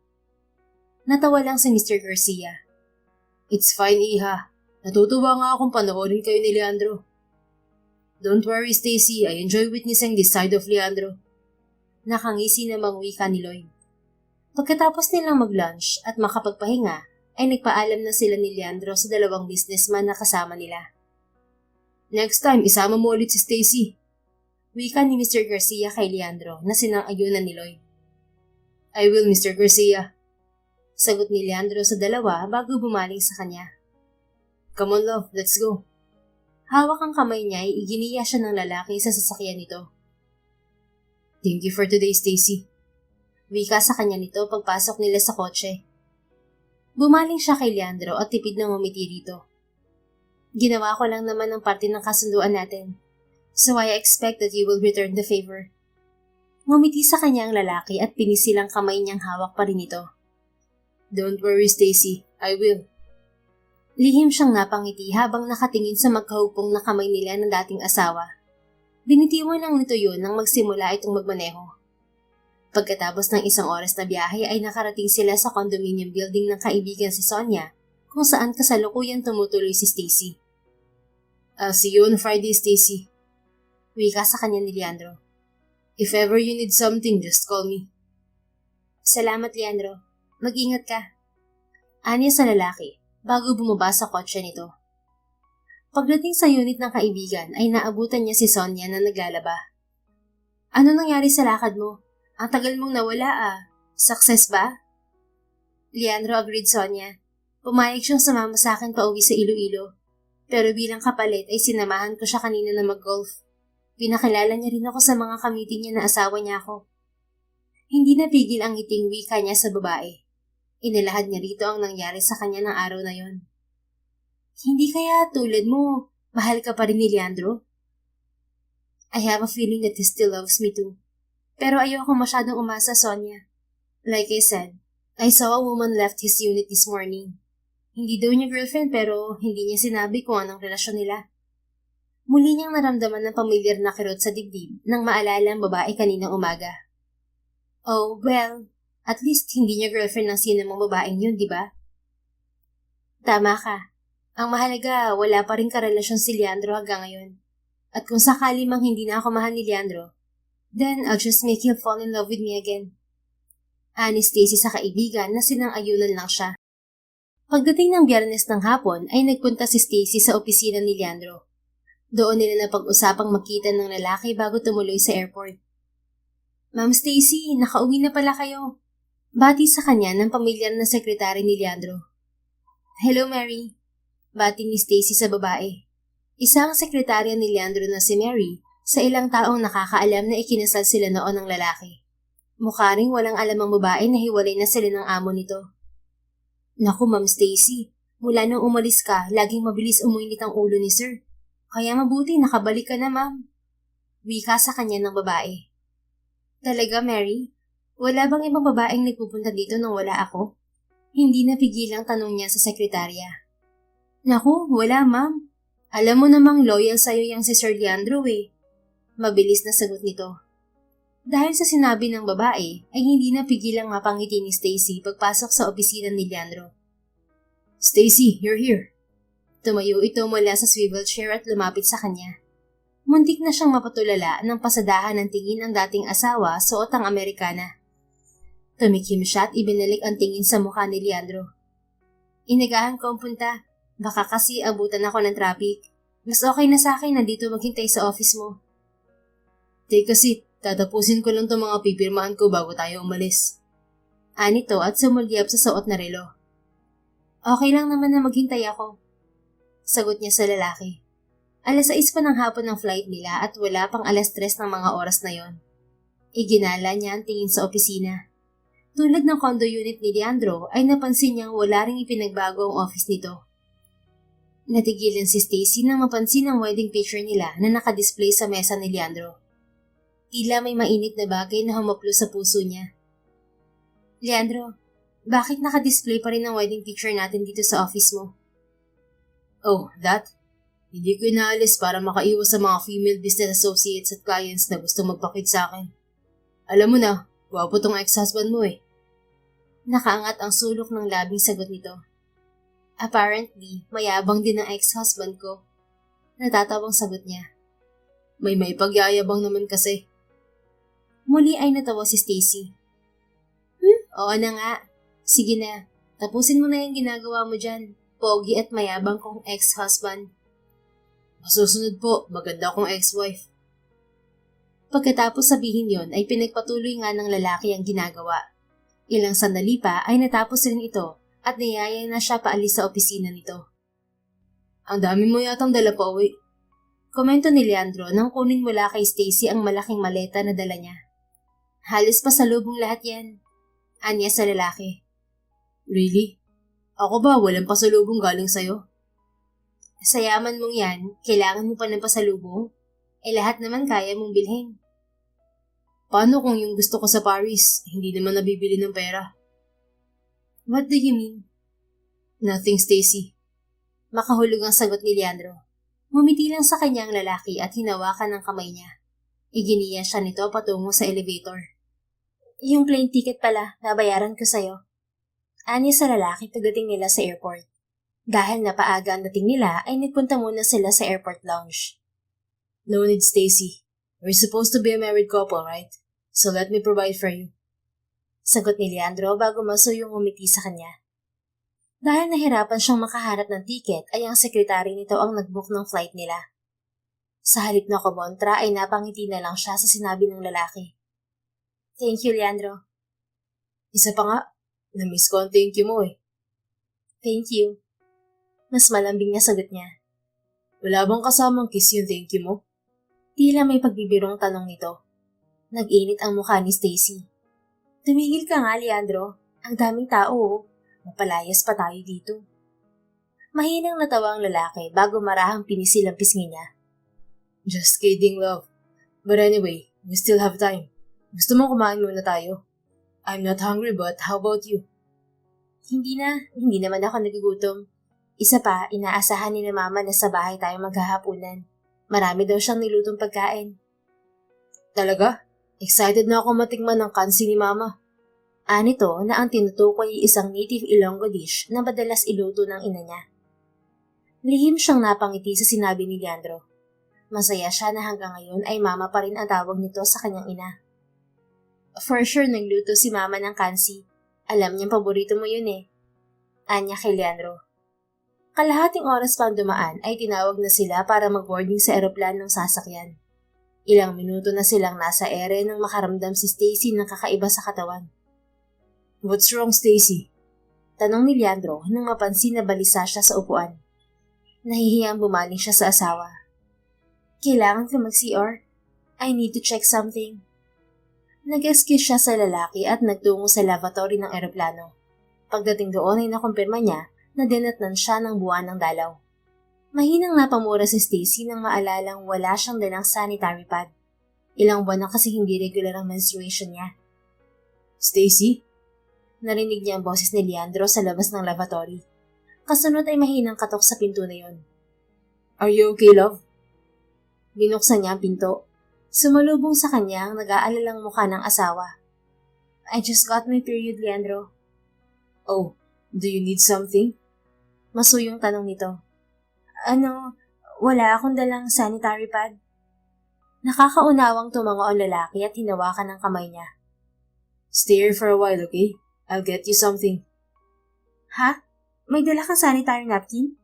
Natawa lang si Mr. Garcia. It's fine, Iha. Natutuwa nga akong panoorin kayo ni Leandro. Don't worry, Stacy. I enjoy witnessing this side of Leandro. Nakangisi namang wika ni Lloyd. Pagkatapos nilang mag-lunch at makapagpahinga, ay nagpaalam na sila ni Leandro sa dalawang businessman na kasama nila. Next time, isama mo ulit si Stacy. Wika ni Mr. Garcia kay Leandro na sinang-ayunan ni Lloyd. I will, Mr. Garcia. Sagot ni Leandro sa dalawa bago bumaling sa kanya. Come on, love. Let's go. Hawak ang kamay niya ay iginiya siya ng lalaki sa sasakyan nito. Thank you for today, Stacy. Wika sa kanya nito pagpasok nila sa kotse. Bumaling siya kay Leandro at tipid na ngumiti rito. Ginawa ko lang naman ang parte ng kasunduan natin. So I expect that you will return the favor. Ngumiti sa kanya ang lalaki at pinisilang kamay niyang hawak pa rin ito. Don't worry, Stacy. I will. Lihim siyang napangiti habang nakatingin sa magkahugpong na kamay nila ng dating asawa. Binitiwan lang nito yun nang magsimula itong magmaneho. Pagkatapos ng 1 oras na biyahe ay nakarating sila sa condominium building ng kaibigan si Sonia kung saan kasalukuyan tumutuloy si Stacy. I'll see you on Friday, Stacy. Wika sa kanya ni Leandro. If ever you need something, just call me. Salamat, Leandro. Mag-ingat ka. Anya sa lalaki bago bumaba sa kotse nito. Pagdating sa unit ng kaibigan ay naabutan niya si Sonia na naglalaba. Ano nangyari sa lakad mo? Ang tagal mong nawala ah. Success ba? Leandro agreed Sonia. Pumayag siyang sumama sa akin pauwi sa Iloilo. Pero bilang kapalit ay sinamahan ko siya kanina na mag-golf. Pinakilala niya rin ako sa mga kamiti niya na asawa niya ako. Hindi napigil ang ngiting wika niya sa babae. Inilahad niya rito ang nangyari sa kanya ng araw na yon. Hindi kaya tulad mo, mahal ka pa rin ni Leandro? I have a feeling that he still loves me too. Pero ayoko masyadong umasa, Sonia. Like I said, I saw a woman left his unit this morning. Hindi daw niya girlfriend pero hindi niya sinabi kung anong relasyon nila. Muli niyang naramdaman ng pamilyar na kirot sa dibdib nang maalala ang babae kaninang umaga. Oh, well, at least hindi niya girlfriend ng sinamang babaeng yun, di ba? Tama ka. Ang mahalaga, wala pa rin karelasyon si Leandro hanggang ngayon. At kung sakali mang hindi na ako mahal ni Leandro, then I'll just make him fall in love with me again. Ani Stacy sa kaibigan na sinang-ayunan lang siya. Pagdating ng Biyernes ng hapon ay nagpunta si Stacy sa opisina ni Leandro. Doon nila napag-usapang makita ng lalaki bago tumuloy sa airport. Ma'am Stacy, nakauwi na pala kayo. Bati sa kanya ng pamilyar na sekretary ni Leandro. Hello Mary. Bati ni Stacy sa babae. Isang sekretarya ni Leandro na si Mary sa ilang taong nakakaalam na ikinasal sila noon ng lalaki. Mukha ring walang alam ang babae na hiwalay na sila ng amo nito. Naku Ma'am Stacy, mula nung umalis ka, laging mabilis umuinit ang ulo ni Sir. Kaya mabuti nakabalik ka na ma'am. Wika sa kanya ng babae. Talaga Mary? Wala bang ibang babaeng nagpupunta dito nang wala ako? Hindi napigilang tanong niya sa sekretarya. Naku, wala ma'am. Alam mo namang loyal sa'yo yang si Sir Leandro eh. Mabilis na sagot nito. Dahil sa sinabi ng babae, ay hindi napigilang mapangiti ni Stacy pagpasok sa opisina ni Leandro. Stacy, you're here. Tumayo ito mula sa swivel chair at lumapit sa kanya. Muntik na siyang mapatulala nang pasadahan ng tingin ang dating asawa suot ang Amerikana. Tumikim siya at ibinalik ang tingin sa mukha ni Leandro. Inagahan ko ang punta. Baka kasi abutan ako ng traffic. Mas okay na sa akin na dito maghintay sa office mo. Take a seat. Tatapusin ko lang itong mga pipirmahan ko bago tayo umalis. Anito at sumulyap sa suot na relo. Okay lang naman na maghintay ako. Sagot niya sa lalaki. 6:00 pa ng hapon ng flight nila at wala pang 3:00 ng mga oras na yon. Iginala niya ang tingin sa opisina. Tulad ng condo unit ni Leandro ay napansin niyang wala ring ipinagbago ang office nito. Natigilan si Stacy nang mapansin ang wedding picture nila na nakadisplay sa mesa ni Leandro. Tila may mainit na bagay na humaplo sa puso niya. Leandro, bakit nakadisplay pa rin ang wedding picture natin dito sa office mo? Oh, that? Hindi ko inaalis para makaiwas sa mga female business associates at clients na gusto magpakit sa akin. Alam mo na, gwapo tong ex-husband mo eh. Nakaangat ang sulok ng labing sagot nito. Apparently, mayabang din ang ex-husband ko. Natatawang sagot niya. May pagyayabang naman kasi. Muli ay natawa si Stacy. Oo na nga. Sige na, tapusin mo na yung ginagawa mo dyan. Pogi at mayabang kong ex-husband. Masusunod po, maganda kong ex-wife. Pagkatapos sabihin yon ay pinagpatuloy nga ng lalaki ang ginagawa. Ilang sandali pa ay natapos rin ito at niyaya na siya paalis sa opisina nito. Ang dami mo yatang dala pa uwi. Komento ni Leandro nang kunin mula kay Stacy ang malaking maleta na dala niya. Halos pasalubong lahat yan. Anya sa lalaki. Really? Ako ba walang pasalubong galing sa'yo? Sa yaman mong yan, kailangan mo pa ng pasalubong? Lahat naman kaya mong bilhin. Paano kung yung gusto ko sa Paris, hindi naman nabibili ng pera? What do you mean? Nothing, Stacy. Makahulog ang sagot ni Leandro. Mumiti lang sa kanya ang lalaki at hinawakan ng kamay niya. Iginiya siya nito patungo sa elevator. Yung plane ticket pala, nabayaran ko sa'yo. Anya sa lalaki pagdating nila sa airport. Dahil napaaga ang dating nila ay nagpunta muna sila sa airport lounge. No need, Stacy. We're supposed to be a married couple, right? So let me provide for you. Sagot ni Leandro bago masuyong umiti sa kanya. Dahil nahirapan siyang makahanap ng tiket ay ang sekretary nito ang nagbook ng flight nila. Sa halip na kumontra ay napangiti na lang siya sa sinabi ng lalaki. Thank you, Leandro. Isa pa nga, na-miss ko ang thank you mo eh. Thank you. Mas malambing na sagot niya. Wala bang kasamang kiss yung thank you mo? Tila may pagbibirong tanong nito. Nag-init ang mukha ni Stacy. Tumigil ka nga, Leandro. Ang daming tao, oh. Mapalayas pa tayo dito. Mahinang natawa ang lalaki bago marahang pinisil ang pisngi niya. Just kidding, love. But anyway, we still have time. Gusto mo kumain muna tayo? I'm not hungry, but how about you? Hindi naman ako nagugutom. Isa pa, inaasahan ni na mama na sa bahay tayo maghahapunan. Marami daw siyang nilutong pagkain. Talaga? Excited na ako matikman ng kansi ni mama. Nito na ang tinutukoy ay isang native Ilonggo dish na madalas iluto ng ina niya. Lihim siyang napangiti sa sinabi ni Leandro. Masaya siya na hanggang ngayon ay mama pa rin ang tawag nito sa kanyang ina. For sure nagluto si mama ng kansi. Alam niyang paborito mo yun eh. Anya kay Leandro. Kalahating oras pang dumaan ay tinawag na sila para mag-boarding sa eroplanong sasakyan. Ilang minuto na silang nasa ere nang makaramdam si Stacy ng kakaiba sa katawan. What's wrong, Stacy? Tanong ni Leandro nang mapansin na balisa siya sa upuan. Nahihiyang bumaling siya sa asawa. Kailangan ko mag-CR. I need to check something. Nag-excuse siya sa lalaki at nagtungo sa lavatory ng eroplano. Pagdating doon ay nakumpirma niya na dinatnan siya ng buwan ng dalaw. Mahinang napamura si Stacy nang maalalang wala siyang dalang sanitary pad. Ilang buwan na kasi hindi regular ang menstruation niya. Stacy? Narinig niya ang boses ni Leandro sa labas ng lavatory. Kasunod ay mahinang katok sa pinto na yon. Are you okay, love? Binuksan niya ang pinto. Sumalubong sa kanya ang nag-aalalang mukha ng asawa. I just got my period, Leandro. Oh, do you need something? Masuyong tanong nito. Wala akong dalang sanitary pad. Nakakaunawang tumango ang lalaki at hinawakan ang kamay niya. Stay here for a while, okay? I'll get you something. Ha? May dala kang sanitary napkin?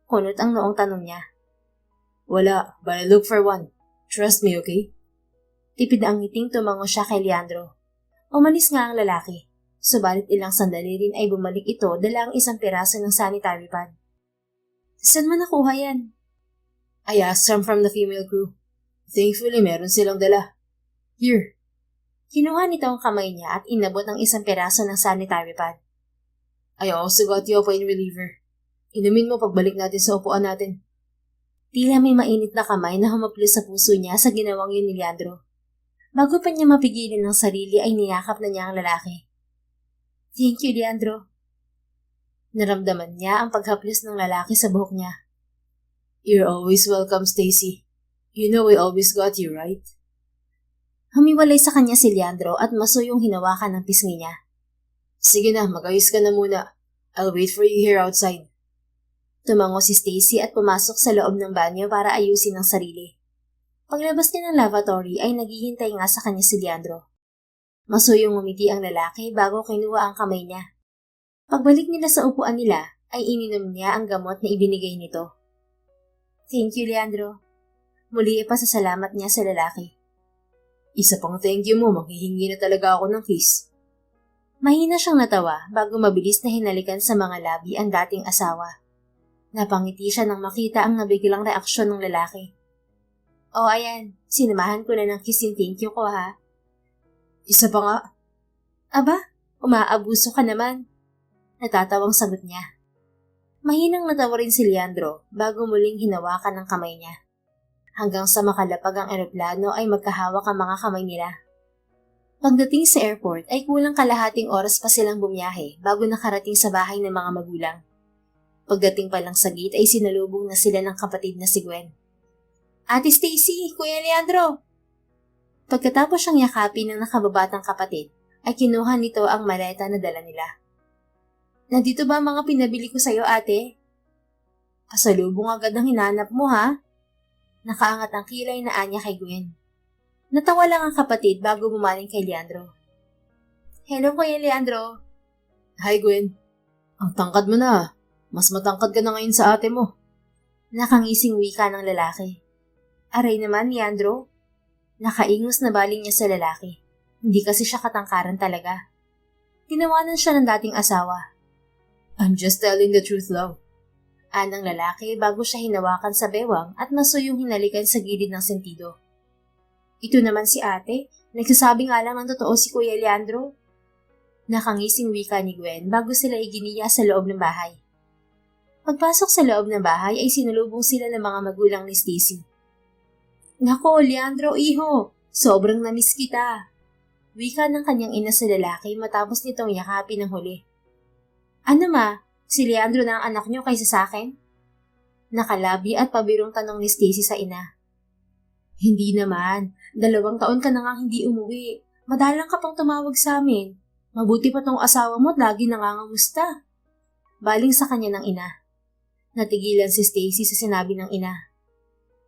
Kunot ang noong tanong niya. Wala, but I'll look for one. Trust me, okay? Tipid ang ngiting tumango siya kay Leandro. Umalis nga ang lalaki. Subalit ilang sandali rin ay bumalik ito dala ang isang piraso ng sanitary pad. Saan mo nakuha yan? I asked some from the female crew. Thankfully, meron silang dala. Here. Kinuha nito ang kamay niya at inabot ang isang piraso ng sanitary pad. I also got you a pain reliever. Inumin mo pagbalik natin sa upuan natin. Tila may mainit na kamay na humaplos sa puso niya sa ginawang yun ni Leandro. Bago pa niya mapigilin ng sarili ay niyakap na niya ang lalaki. Thank you, Leandro. Naramdaman niya ang paghaplos ng lalaki sa buhok niya. You're always welcome, Stacy. You know I always got you, right? Humiwalay sa kanya si Leandro at masuyong hinawakan ng pisngi niya. Sige na, mag-ayos ka na muna. I'll wait for you here outside. Tumango si Stacy at pumasok sa loob ng banyo para ayusin ang sarili. Paglabas niya ng lavatory ay naghihintay nga sa kanya si Leandro. Masuyong umiti ang lalaki bago kinuha ang kamay niya. Pagbalik nila sa upuan nila ay ininom niya ang gamot na ibinigay nito. Thank you, Leandro. Muli ipasasalamat niya sa lalaki. Isa pang thank you mo, maghihingi na talaga ako ng kiss. Mahina siyang natawa bago mabilis na hinalikan sa mga labi ang dating asawa. Napangiti siya nang makita ang nabiglang reaksyon ng lalaki. Oh, ayan, sinamahan ko na ng kiss yung thank you ko ha. Isa pa nga. Aba, umaabuso ka naman. Natatawang sagot niya. Mahinang natawa rin si Leandro bago muling hinawakan ang kamay niya. Hanggang sa makalapag ang eroplano ay magkahawak ang mga kamay nila. Pagdating sa airport ay kulang kalahating oras pa silang bumiyahe bago nakarating sa bahay ng mga magulang. Pagdating pa lang sa gate ay sinalubong na sila ng kapatid na si Gwen. Ate Stacy, Kuya Leandro! Pagkatapos siyang yakapin ng nakababatang kapatid, ay kinuha nito ang maleta na dala nila. Nandito ba ang mga pinabili ko sa'yo, ate? Pasalubong agad ang hinanap mo, ha? Nakaangat ang kilay na anya kay Gwen. Natawa lang ang kapatid bago bumaling kay Leandro. Hello, Kuya Leandro. Hi Gwen. Ang tangkad mo na. Mas matangkad ka na ngayon sa ate mo. Nakangising wika ng lalaki. Aray naman, Leandro. Nakaingos na baling niya sa lalaki. Hindi kasi siya katangkaran talaga. Tinawanan siya ng dating asawa. I'm just telling the truth, love. Anang lalaki bago siya hinawakan sa bewang at masuyong hinalikan sa gilid ng sentido. Ito naman si ate, nagsasabi nga lang ng totoo si Kuya Leandro. Nakangising wika ni Gwen bago sila iginiya sa loob ng bahay. Pagpasok sa loob ng bahay ay sinulubong sila ng mga magulang ni Stacy. Nako, Leandro, iho, sobrang namiss kita. Wika ng kanyang ina sa lalaki matapos nitong yakapin ng huli. Ano ma, si Leandro na ang anak niyo kaysa sa akin? Nakalabi at pabirong tanong ni Stacy sa ina. Hindi naman, 2 taon ka na nga hindi umuwi. Madalang ka pang tumawag sa amin. Mabuti pa tong asawa mo at lagi nangangamusta. Baling sa kanya ng ina. Natigilan si Stacy sa sinabi ng ina.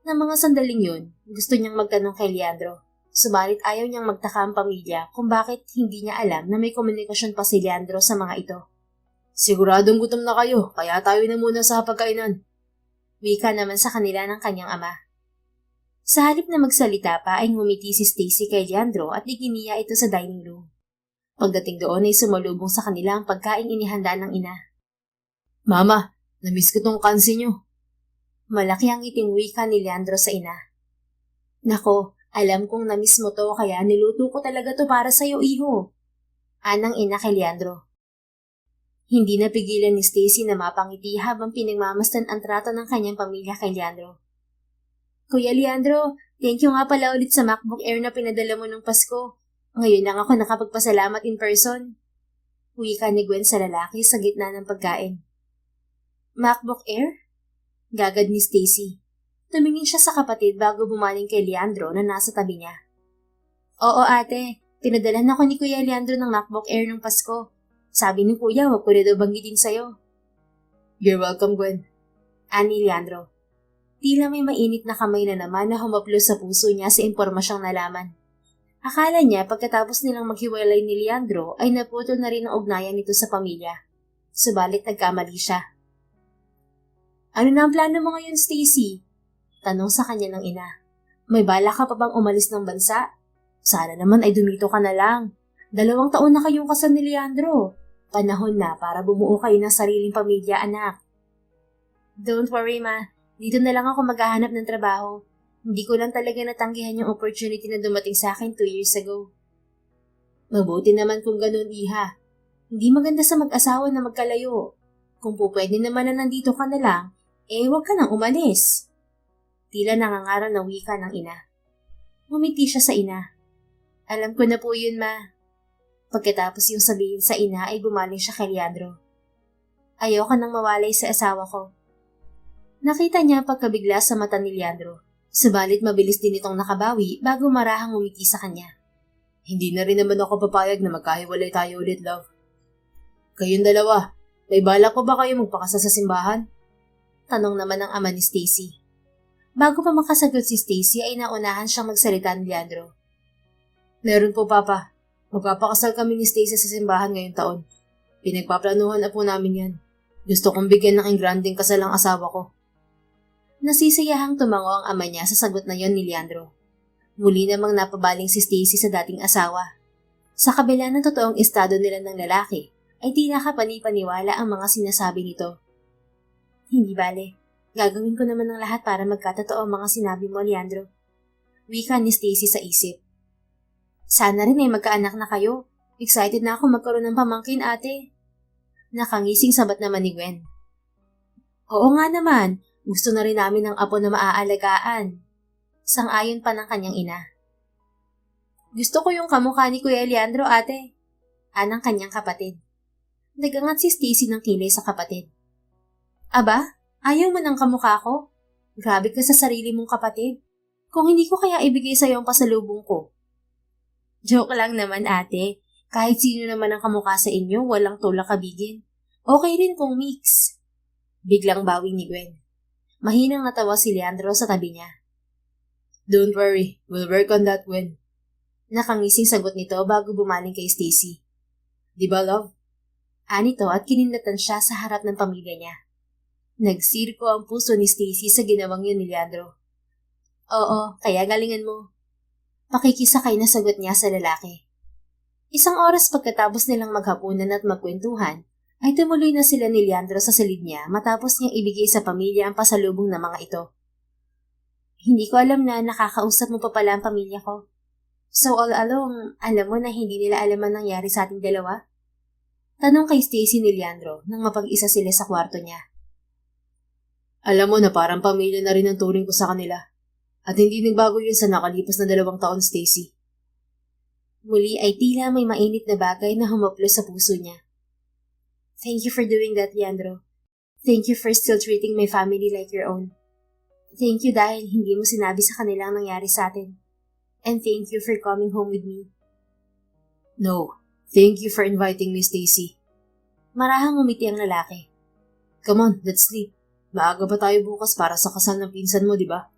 Nang mga sandaling yun, gusto niyang magtanong kay Leandro. Subalit ayaw niyang magtaka ang pamilya kung bakit hindi niya alam na may komunikasyon pa si Leandro sa mga ito. Siguradong gutom na kayo, kaya tayo na muna sa pagkainan. Wika naman sa kanila ng kanyang ama. Sa halip na magsalita pa ay ngumiti si Stacy kay Leandro at iginiya ito sa dining room. Pagdating doon ay sumalubong sa kanila ang pagkain inihanda ng ina. Mama, namiss ko tong kansi nyo. Malaki ang iting wika ni Leandro sa ina. Nako, alam kong namiss mo to kaya niluto ko talaga to para sa'yo, iho. Anang ina kay Leandro. Hindi napigilan ni Stacy na mapangiti habang pinagmamasdan ang trato ng kanyang pamilya kay Leandro. Kuya Leandro, thank you nga pala ulit sa MacBook Air na pinadala mo nung Pasko. Ngayon lang ako nakapagpasalamat in person. Wika ni Gwen sa lalaki sa gitna ng pagkain. MacBook Air? Gagad ni Stacy. Tumingin siya sa kapatid bago bumaling kay Leandro na nasa tabi niya. Oo ate, pinadalhan ako ni Kuya Leandro ng MacBook Air nung Pasko. Sabi ni Kuya, wag ko na daw banggitin sa'yo. You're welcome, Gwen. Ani Leandro. Tila may mainit na kamay na naman na humaplos sa puso niya sa impormasyong nalaman. Akala niya pagkatapos nilang maghiwalay ni Leandro ay naputol na rin ang ugnayan nito sa pamilya. Subalit nagkamali siya. Ano na ang plano mo ngayon, Stacy? Tanong sa kanya ng ina. May bala ka pa bang umalis ng bansa? Sana naman ay dumito ka na lang. 2 taon na kayong kasal ni Leandro. Panahon na para bumuo kayo ng sariling pamilya, anak. Don't worry, ma. Dito na lang ako maghahanap ng trabaho. Hindi ko lang talaga natanggihan yung opportunity na dumating sa akin 2 years ago. Mabuti naman kung ganun, iha. Hindi maganda sa mag-asawa na magkalayo. Kung pupwede naman na nandito ka na lang, huwag ka nang umalis. Tila nangangaral na wika ng ina. Ngumiti siya sa ina. Alam ko na po yun, ma. Pagkatapos yung sabihin sa ina ay bumaling siya kay Leandro. Ayoko nang mawalay sa asawa ko. Nakita niya pagkabigla sa mata ni Leandro. Subalit mabilis din itong nakabawi bago marahang ngumiti sa kanya. Hindi na rin naman ako papayag na magkahiwalay tayo ulit, love. Kayong dalawa, may balak pa ba kayo magpakasal sa simbahan? Tanong naman ng ama ni Stacy. Bago pa makasagot si Stacy ay naunahan siyang magsalita ni Leandro. Meron po, Papa. Magpapakasal kami ni Stacy sa simbahan ngayong taon. Pinagpaplanuhan na po namin yan. Gusto kong bigyan ng engranding kasal ang asawa ko. Nasisiyahang tumango ang ama niya sa sagot na yon ni Leandro. Muli namang napabaling si Stacy sa dating asawa. Sa kabila ng totoong estado nila ng lalaki, ay di nakapani-paniwala ang mga sinasabi nito. Hindi bale. Gagawin ko naman ng lahat para magkatotoo ang mga sinabi mo, Leandro. Wika ni Stacy sa isip. Sana rin ay magkaanak na kayo. Excited na ako magkaroon ng pamangkin, ate. Nakangising sabat naman ni Gwen. Oo nga naman. Gusto na rin namin ng apo na maaalagaan. Sang-ayon pa ng kanyang ina. Gusto ko yung kamukha ni Kuya Leandro, ate. Anang kanyang kapatid. Nagangat si Stacy ng kilay sa kapatid. Aba, ayaw mo ng kamukha ko? Grabe ka sa sarili mong kapatid. Kung hindi ko kaya ibigay sa'yo ang pasalubong ko. Joke lang naman, ate. Kahit sino naman ang kamukha sa inyo, walang tulak kabigin. Okay rin kung mix. Biglang bawing ni Gwen. Mahinang natawa si Leandro sa tabi niya. Don't worry, we'll work on that, Gwen. Nakangising sagot nito bago bumaling kay Stacy. Di ba, love? Anito at kinindatan siya sa harap ng pamilya niya. Nagsirko ang puso ni Stacy sa ginawang yun ni Leandro. Oo, kaya galingan mo. Pakikisakay na sagot niya sa lalaki. Isang oras pagkatapos nilang maghapunan at magkwentuhan, ay tumuloy na sila ni Leandro sa silid niya matapos niyang ibigay sa pamilya ang pasalubong ng mga ito. Hindi ko alam na nakakausap mo pa pala ang pamilya ko. So all along, alam mo na hindi nila alam ang nangyari sa ating dalawa? Tanong kay Stacy ni Leandro nang mapag-isa sila sa kwarto niya. Alam mo na parang pamilya na rin ang turing ko sa kanila. At hindi nagbago yun sa nakalipas na 2 taon, Stacy. Muli ay tila may mainit na bagay na humaplos sa puso niya. Thank you for doing that, Leandro. Thank you for still treating my family like your own. Thank you dahil hindi mo sinabi sa kanila ang nangyari sa atin. And thank you for coming home with me. No, thank you for inviting me, Stacy. Marahang umiti ang lalaki. Come on, let's sleep. Maaga pa tayo bukas para sa kasal ng pinsan mo, di ba?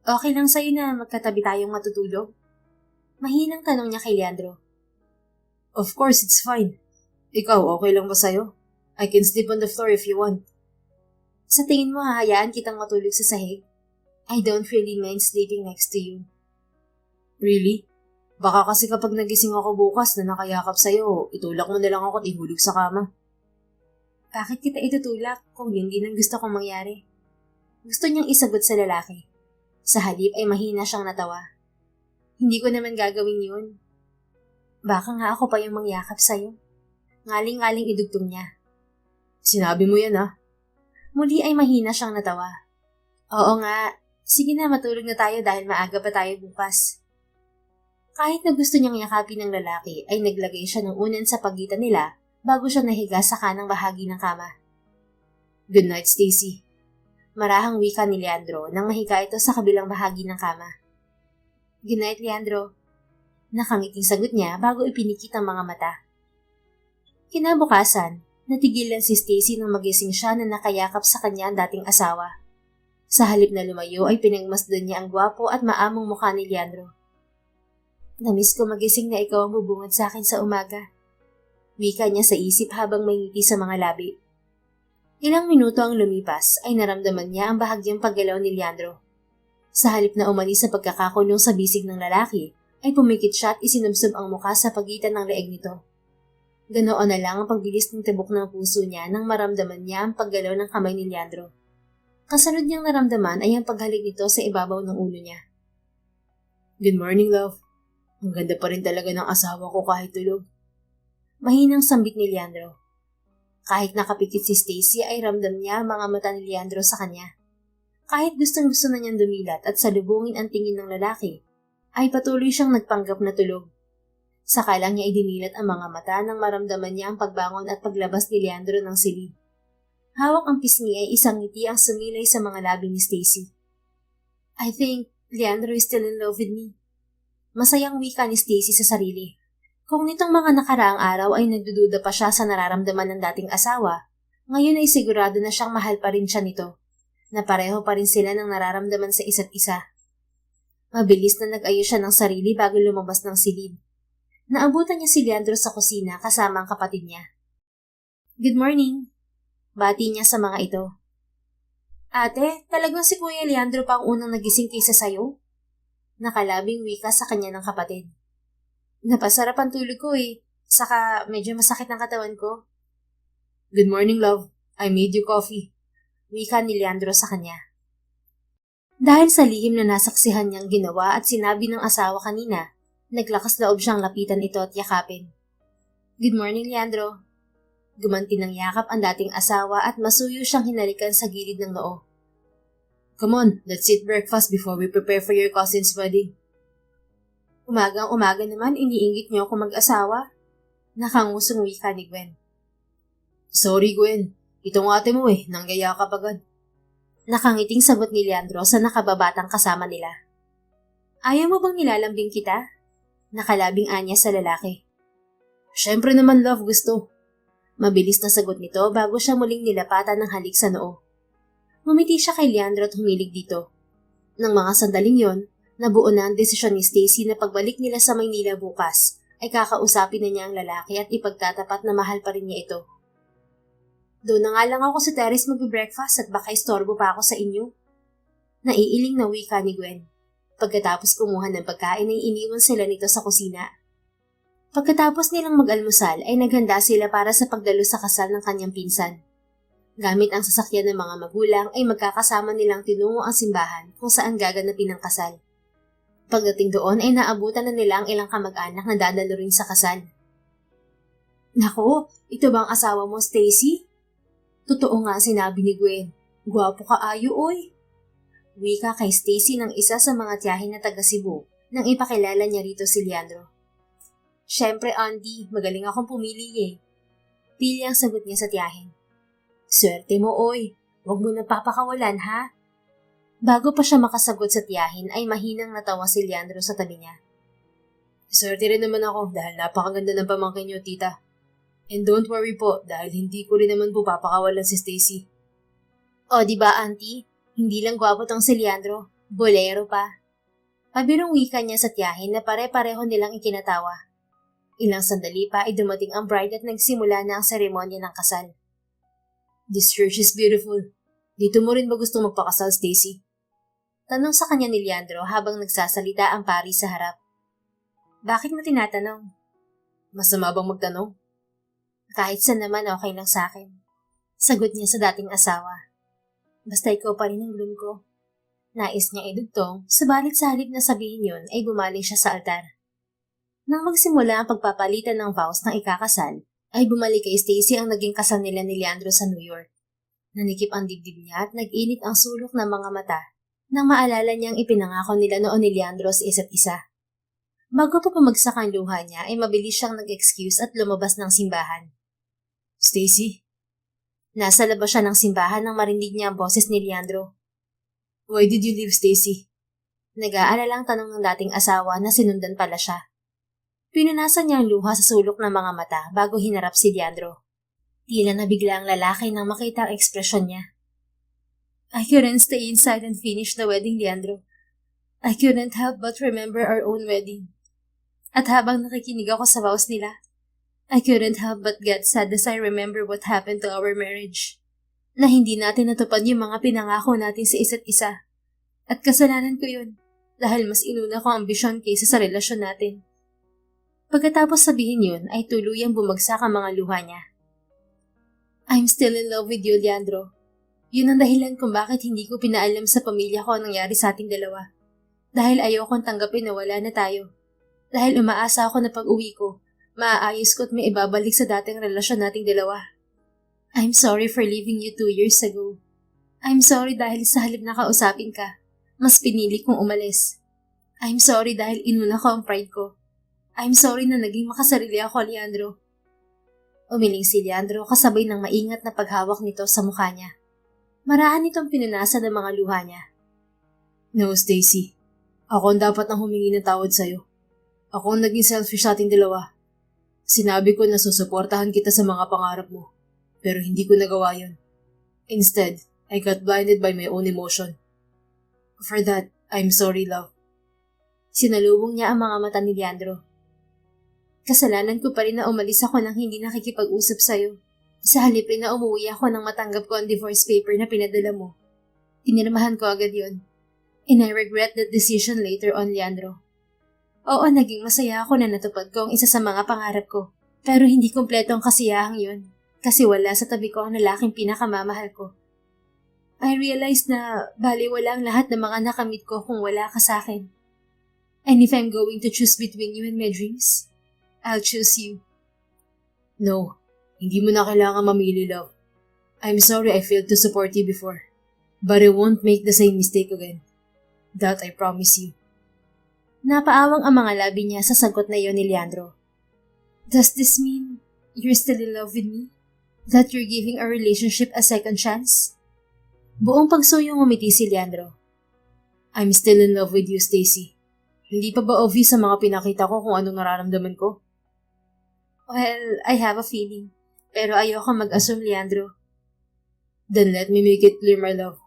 Okay lang sa'yo na magkatabi tayong matutulog? Mahinang tanong niya kay Leandro. Of course, it's fine. Ikaw, okay lang ba sa'yo? I can sleep on the floor if you want. Sa tingin mo hahayaan kitang matulog sa sahig? I don't really mind sleeping next to you. Really? Baka kasi kapag nagising ako bukas na nakayakap sa'yo, itulak mo na lang ako at ihulog sa kama. Bakit kita itutulak kung yun din ang gusto kong mangyari? Gusto niyang isagot sa lalaki. Sa halip ay mahina siyang natawa. Hindi ko naman gagawin yun. Baka nga ako pa yung mangyakap sa'yo. Ngaling-ngaling idugtong niya. Sinabi mo yan, ha? Muli ay mahina siyang natawa. Oo nga, sige na matulog na tayo dahil maaga pa tayo bukas. Kahit na gusto niyang yakapin ng lalaki, ay naglagay siya ng unan sa pagitan nila bago siya nahiga sa kanang bahagi ng kama. Good night, Stacy. Marahang wika ni Leandro nang mahiga ito sa kabilang bahagi ng kama. Good night, Leandro. Nakangiting sagot niya bago ipinikit ang mga mata. Kinabukasan, natigilan si Stacy nang magising siya na nakayakap sa kanya ang dating asawa. Sa halip na lumayo ay pinagmasdan niya ang gwapo at maamong mukha ni Leandro. Namiss ko magising na ikaw ang bubungad sa akin sa umaga. Wika niya sa isip habang may ngiti sa mga labi. Ilang minuto ang lumipas ay naramdaman niya ang bahagyang paggalaw ni Leandro. Sa halip na umalis sa pagkakakulong sa bisig ng lalaki, ay pumikit siya at isinubsob ang mukha sa pagitan ng leeg nito. Ganoon na lang ang pagbilis ng tibok ng puso niya nang maramdaman niya ang paggalaw ng kamay ni Leandro. Kasunod niyang naramdaman ay ang paghalik nito sa ibabaw ng ulo niya. Good morning, love. Ang ganda pa rin talaga ng asawa ko kahit tulog. Mahinang sambit ni Leandro. Kahit nakapikit si Stacy ay ramdam niya ang mga mata ni Leandro sa kanya. Kahit gustong-gusto na niyang dumilat at salubungin ang tingin ng lalaki, ay patuloy siyang nagpanggap na tulog. Saka lang niya idinilat ang mga mata nang maramdaman niya ang pagbangon at paglabas ni Leandro ng silid. Hawak ang pisngi ay isang ngiti ang sumilay sa mga labi ni Stacy. I think Leandro is still in love with me. Masayang wika ni Stacy sa sarili. Kung nitong mga nakaraang araw ay nagdududa pa siya sa nararamdaman ng dating asawa, ngayon ay sigurado na siyang mahal pa rin siya nito, na pareho pa rin sila ng nararamdaman sa isa't isa. Mabilis na nag-ayos siya ng sarili bago lumabas ng silid. Naabutan niya si Leandro sa kusina kasama ang kapatid niya. Good morning. Bati niya sa mga ito. Ate, talagang si Kuya Leandro pa ang unang nagising kaysa sayo? Nakalabing wika sa kanya ng kapatid. Napasarap ang tulog ko eh. Saka medyo masakit ang katawan ko. Good morning, love. I made you coffee. Wika ni Leandro sa kanya. Dahil sa lihim na nasaksihan niyang ginawa at sinabi ng asawa kanina, naglakas loob siyang lapitan ito at yakapin. Good morning, Leandro. Gumanti ng yakap ang dating asawa at masuyo siyang hinalikan sa gilid ng noo. Come on, let's eat breakfast before we prepare for your cousin's wedding. Umagang-umaga naman iniinggit niyo ako mag-asawa. Nakangusong wika ni Gwen. Sorry, Gwen. Itong ate mo nanggaya ka agad. Nakangiting sagot ni Leandro sa nakababatang kasama nila. Ayaw mo bang nilalambing kita? Nakalabing anya sa lalaki. Syempre naman, love, gusto. Mabilis na sagot nito bago siya muling nilapatan ng halik sa noo. Ngumiti siya kay Leandro at humilig dito. Nang mga sandaling yon, nabuo na ang desisyon ni Stacy na pagbalik nila sa Maynila bukas, ay kakausapin na niya ang lalaki at ipagtatapat na mahal pa rin niya ito. Doon na nga lang ako sa terrace mag-breakfast at baka istorbo pa ako sa inyo. Naiiling na wika ni Gwen. Pagkatapos kumuha ng pagkain ay iniwan sila nito sa kusina. Pagkatapos nilang mag-almusal ay naghanda sila para sa pagdalo sa kasal ng kanyang pinsan. Gamit ang sasakyan ng mga magulang ay magkakasama nilang tinungo ang simbahan kung saan gaganapin ang kasal. Pagdating doon ay naabutan na nila ang ilang kamag-anak na dadalo rin sa kasal. Nako, ito ba ang asawa mo, Stacy? Totoo nga sinabi ni Gwen. Gwapo ka ayo, oy. Wika kay Stacy ng isa sa mga tiyahin na taga Cebu nang ipakilala niya rito si Leandro. Siyempre, Andy, magaling akong pumili eh. Pili ang sagot niya sa tiyahin. Swerte mo, oy. Huwag mo nang papakawalan, ha? Bago pa siya makasagot sa tiyahin ay mahinang natawa si Leandro sa tabi niya. Swerte rin naman ako dahil napakaganda ng pamangkin niyo, tita. And don't worry po dahil hindi ko rin naman po papakawalan si Stacy. O, di ba, auntie? Hindi lang gwapo tong si Leandro. Bolero pa. Pabirong wika niya sa tiyahin na pare-pareho nilang ikinatawa. Ilang sandali pa ay dumating ang bride at nagsimula na ang seremonya ng kasal. This church is beautiful. Dito mo rin ba gustong magpakasal, Stacy? Tanong sa kanya ni Leandro habang nagsasalita ang pari sa harap. Bakit mo tinatanong? Masama bang magtanong? Kahit saan naman okay lang sa akin. Sagot niya sa dating asawa. Basta ikaw pa rin ang groom ko. Nais niya idugtong, subalit sa halip na sabihin yun ay bumaling siya sa altar. Nang magsimula ang pagpapalitan ng vows ng ikakasal, ay bumalik kay Stacy ang naging kasal nila ni Leandro sa New York. Nanikip ang dibdib niya at nag-init ang sulok ng mga mata nang maalala niyang ipinangako nila noon ni Leandro sa isa't isa. Bago pa pumagsak ang luha niya ay mabilis siyang nag-excuse at lumabas ng simbahan. Stacy? Nasa labas siya ng simbahan nang marinig niya ang boses ni Leandro. Why did you leave, Stacy? Nag-aalalang tanong ng dating asawa na sinundan pala siya. Pinunasan niya ang luha sa sulok ng mga mata bago hinarap si Leandro. Tila nabigla ang lalaki nang makita ang ekspresyon niya. I couldn't stay inside and finish the wedding, Leandro. I couldn't help but remember our own wedding. At habang nakikinig ako sa vows nila, I couldn't help but get sad as I remember what happened to our marriage. Na hindi natin natupad yung mga pinangako natin sa isa't isa. At kasalanan ko yun, dahil mas inuna ko ang ambisyon kaysa sa relasyon natin. Pagkatapos sabihin yun, ay tuluyang bumagsak ang mga luha niya. I'm still in love with you, Leandro. Yun ang dahilan kung bakit hindi ko pinaalam sa pamilya ko ang nangyari sa ating dalawa. Dahil ayokong tanggapin na wala na tayo. Dahil umaasa ako na pag-uwi ko, maaayos ko at may ibabalik sa dating relasyon nating dalawa. I'm sorry for leaving you 2 years ago. I'm sorry dahil sa halip na kausapin ka, mas pinili kong umalis. I'm sorry dahil inuna ko ang pride ko. I'm sorry na naging makasarili ako, Leandro. Umiling si Leandro kasabay ng maingat na paghawak nito sa mukha niya. Maraan itong pinunasa ng mga luha niya. No, Stacy. Ako ang dapat nang humingi ng tawad sa'yo. Ako ang naging selfish sa ating dalawa. Sinabi ko na susuportahan kita sa mga pangarap mo, pero hindi ko nagawa yun. Instead, I got blinded by my own emotion. For that, I'm sorry, love. Sinalubong niya ang mga mata ni Leandro. Kasalanan ko pa rin na umalis ako nang hindi nakikipag-usap sa'yo. Sa halip rin na umuwi ako nang matanggap ko ang divorce paper na pinadala mo. Tinirmahan ko agad yon. And I regret that decision later on, Leandro. Oo, naging masaya ako na natupad ko ang isa sa mga pangarap ko. Pero hindi kumpleto ang kasiyahang yun. Kasi wala sa tabi ko ang lalaking pinakamamahal ko. I realized na baliwala ang lahat ng mga nakamit ko kung wala ka sa akin. And if I'm going to choose between you and my dreams, I'll choose you. No, hindi mo na kailangan mamili, love. I'm sorry I failed to support you before. But I won't make the same mistake again. That I promise you. Napaawang ang mga labi niya sa sagot na iyon ni Leandro. Does this mean you're still in love with me? That you're giving our relationship a second chance? Buong pagsuyong umiti si Leandro. I'm still in love with you, Stacy. Hindi pa ba obvious sa mga pinakita ko kung anong nararamdaman ko? Well, I have a feeling. Pero ayoko mag-assume, Leandro. Then let me make it clear, my love.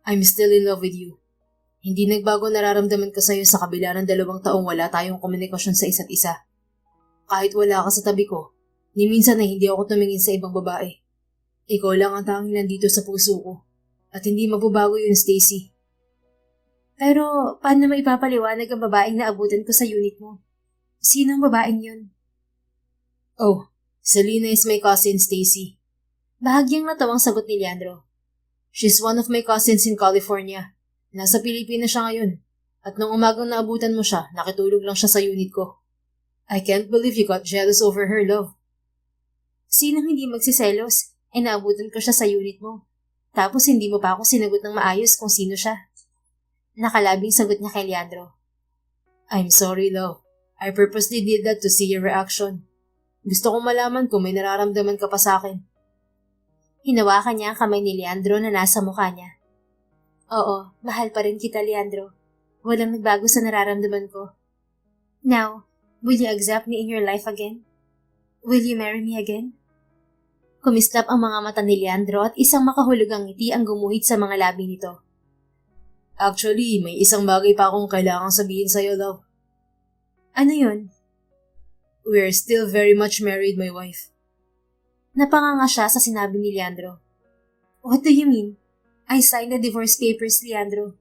I'm still in love with you. Hindi nagbago nararamdaman ko sa'yo sa kabila ng 2 taong wala tayong komunikasyon sa isa't isa. Kahit wala ka sa tabi ko, ni minsan ay hindi ako tumingin sa ibang babae. Ikaw lang ang tanging nandito sa puso ko. At hindi mababago yun, Stacy. Pero paano maipapaliwanag ang babaeng naabutan ko sa unit mo? Sinong babaeng yun? Oh, Selena is my cousin, Stacy. Bahagyang natawang sagot ni Leandro. She's one of my cousins in California. Nasa Pilipinas siya ngayon. At nung umagang naabutan mo siya, nakitulog lang siya sa unit ko. I can't believe you got jealous over her, love. Sinong hindi magsiselos? Naabutan ko siya sa unit mo. Tapos hindi mo pa ako sinagot ng maayos kung sino siya. Nakalabing sagot niya kay Leandro. I'm sorry, love. I purposely did that to see your reaction. Gusto kong malaman kung may nararamdaman ka pa sa akin. Hinawakan niya ang kamay ni Leandro na nasa mukha niya. Oo, mahal pa rin kita, Leandro. Walang nagbago sa nararamdaman ko. Now, will you accept me in your life again? Will you marry me again? Kumislap ang mga mata ni Leandro at isang makahulugang ngiti ang gumuhit sa mga labi nito. Actually, may isang bagay pa akong kailangang sabihin sa'yo, love. Ano yun? We're still very much married, my wife. Napanganga siya sa sinabi ni Leandro. What do you mean? I signed the divorce papers, Leandro.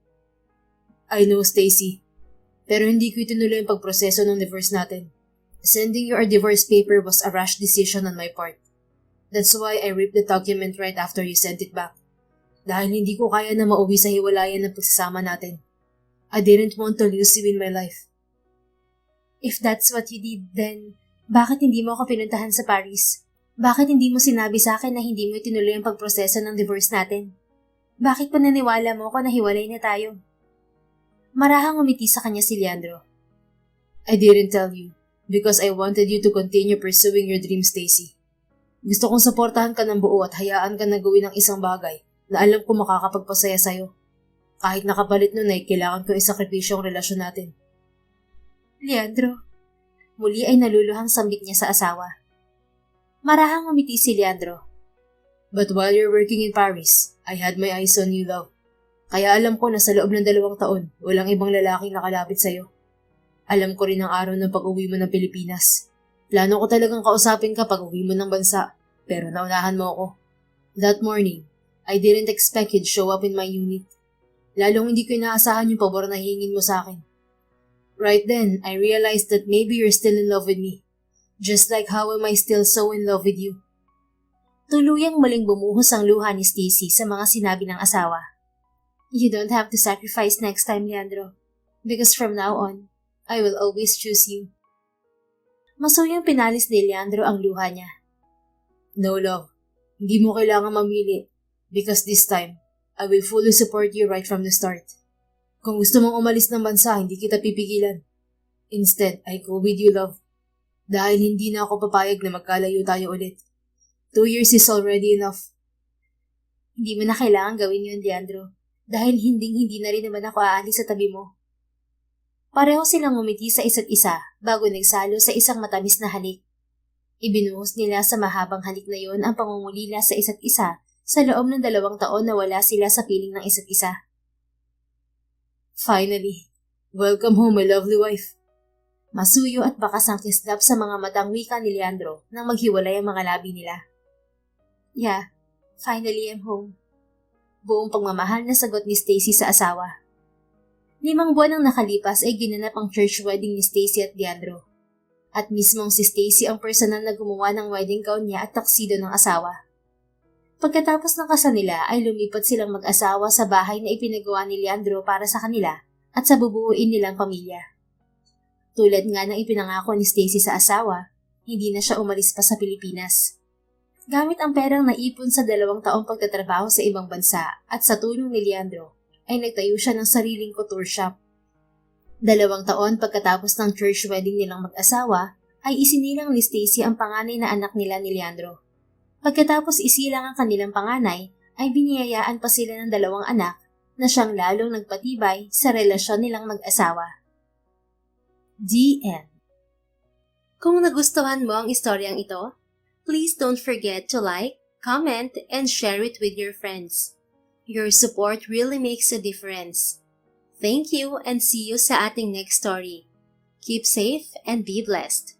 I know, Stacy. Pero hindi ko itinuloy ang pagproseso ng divorce natin. Sending you our divorce paper was a rash decision on my part. That's why I ripped the document right after you sent it back. Dahil hindi ko kaya na mauwi sa hiwalayan ng pagsasama natin. I didn't want to lose you in my life. If that's what you did, then bakit hindi mo ako pinuntahan sa Paris? Bakit hindi mo sinabi sa akin na hindi mo itinuloy ang pagproseso ng divorce natin? Bakit pananiwala mo ko na hiwalay na tayo? Marahang umiti sa kanya si Leandro. I didn't tell you because I wanted you to continue pursuing your dream, Stacy. Gusto kong suportahan ka ng buo at hayaan ka na gawin ng isang bagay na alam ko makakapagpasaya sa'yo. Kahit nakapalit nun ay kailangan ko isakripisyo ang relasyon natin. Leandro. Muli ay naluluhang sambit niya sa asawa. Marahang umiti si Leandro. But while you're working in Paris, I had my eyes on you, love. Kaya alam ko na sa loob ng 2 taon, walang ibang lalaking nakalapit sa'yo. Alam ko rin ang araw ng pag-uwi mo ng Pilipinas. Plano ko talagang kausapin ka pag uwi mo ng bansa, pero naunahan mo ako. That morning, I didn't expect you'd show up in my unit. Lalong hindi ko inaasahan yung pabor na hihingin mo sa akin. Right then, I realized that maybe you're still in love with me. Just like how am I still so in love with you? Tuluyang muling bumuhos ang luha ni Stacy sa mga sinabi ng asawa. You don't have to sacrifice next time, Leandro. Because from now on, I will always choose you. Masuyang pinalis ni Leandro ang luha niya. No, love. Hindi mo kailangan mamili. Because this time, I will fully support you right from the start. Kung gusto mong umalis ng bansa, hindi kita pipigilan. Instead, I go with you, love. Dahil hindi na ako papayag na magkalayo tayo ulit. 2 years is already enough. Hindi mo na kailangan gawin yun, Leandro. Dahil hindi na rin naman ako aalis sa tabi mo. Pareho silang umiti sa isa't isa bago nagsalo sa isang matamis na halik. Ibinuhos nila sa mahabang halik na yon ang pangungulila sa isa't isa sa loob ng 2 taon na wala sila sa piling ng isa't isa. Finally, welcome home, my lovely wife. Masuyo at bakas ang kislap sa mga matang wika ni Leandro nang maghiwalay ang mga labi nila. Yeah, finally I'm home. Buong pagmamahal na sagot ni Stacy sa asawa. 5 buwan ang nakalipas ay ginanap ang church wedding ni Stacy at Leandro. At mismong si Stacy ang personal na gumawa ng wedding gown niya at tuxedo ng asawa. Pagkatapos ng kasal nila ay lumipat silang mag-asawa sa bahay na ipinagawa ni Leandro para sa kanila at sa bubuuin nilang pamilya. Tulad nga ng ipinangako ni Stacy sa asawa, hindi na siya umalis pa sa Pilipinas. Gamit ang perang naipon sa 2 taong pagtatrabaho sa ibang bansa at sa tulong ni Leandro, ay nagtayo siya ng sariling couture shop. 2 taon pagkatapos ng church wedding nilang mag-asawa, ay isinilang ni Stacy ang panganay na anak nila ni Leandro. Pagkatapos isilang ang kanilang panganay, ay biniyayaan pa sila ng 2 anak na siyang lalong nagpatibay sa relasyon nilang mag-asawa. The end. Kung nagustuhan mo ang istoryang ito, please don't forget to like, comment, and share it with your friends. Your support really makes a difference. Thank you and see you sa ating next story. Keep safe and be blessed.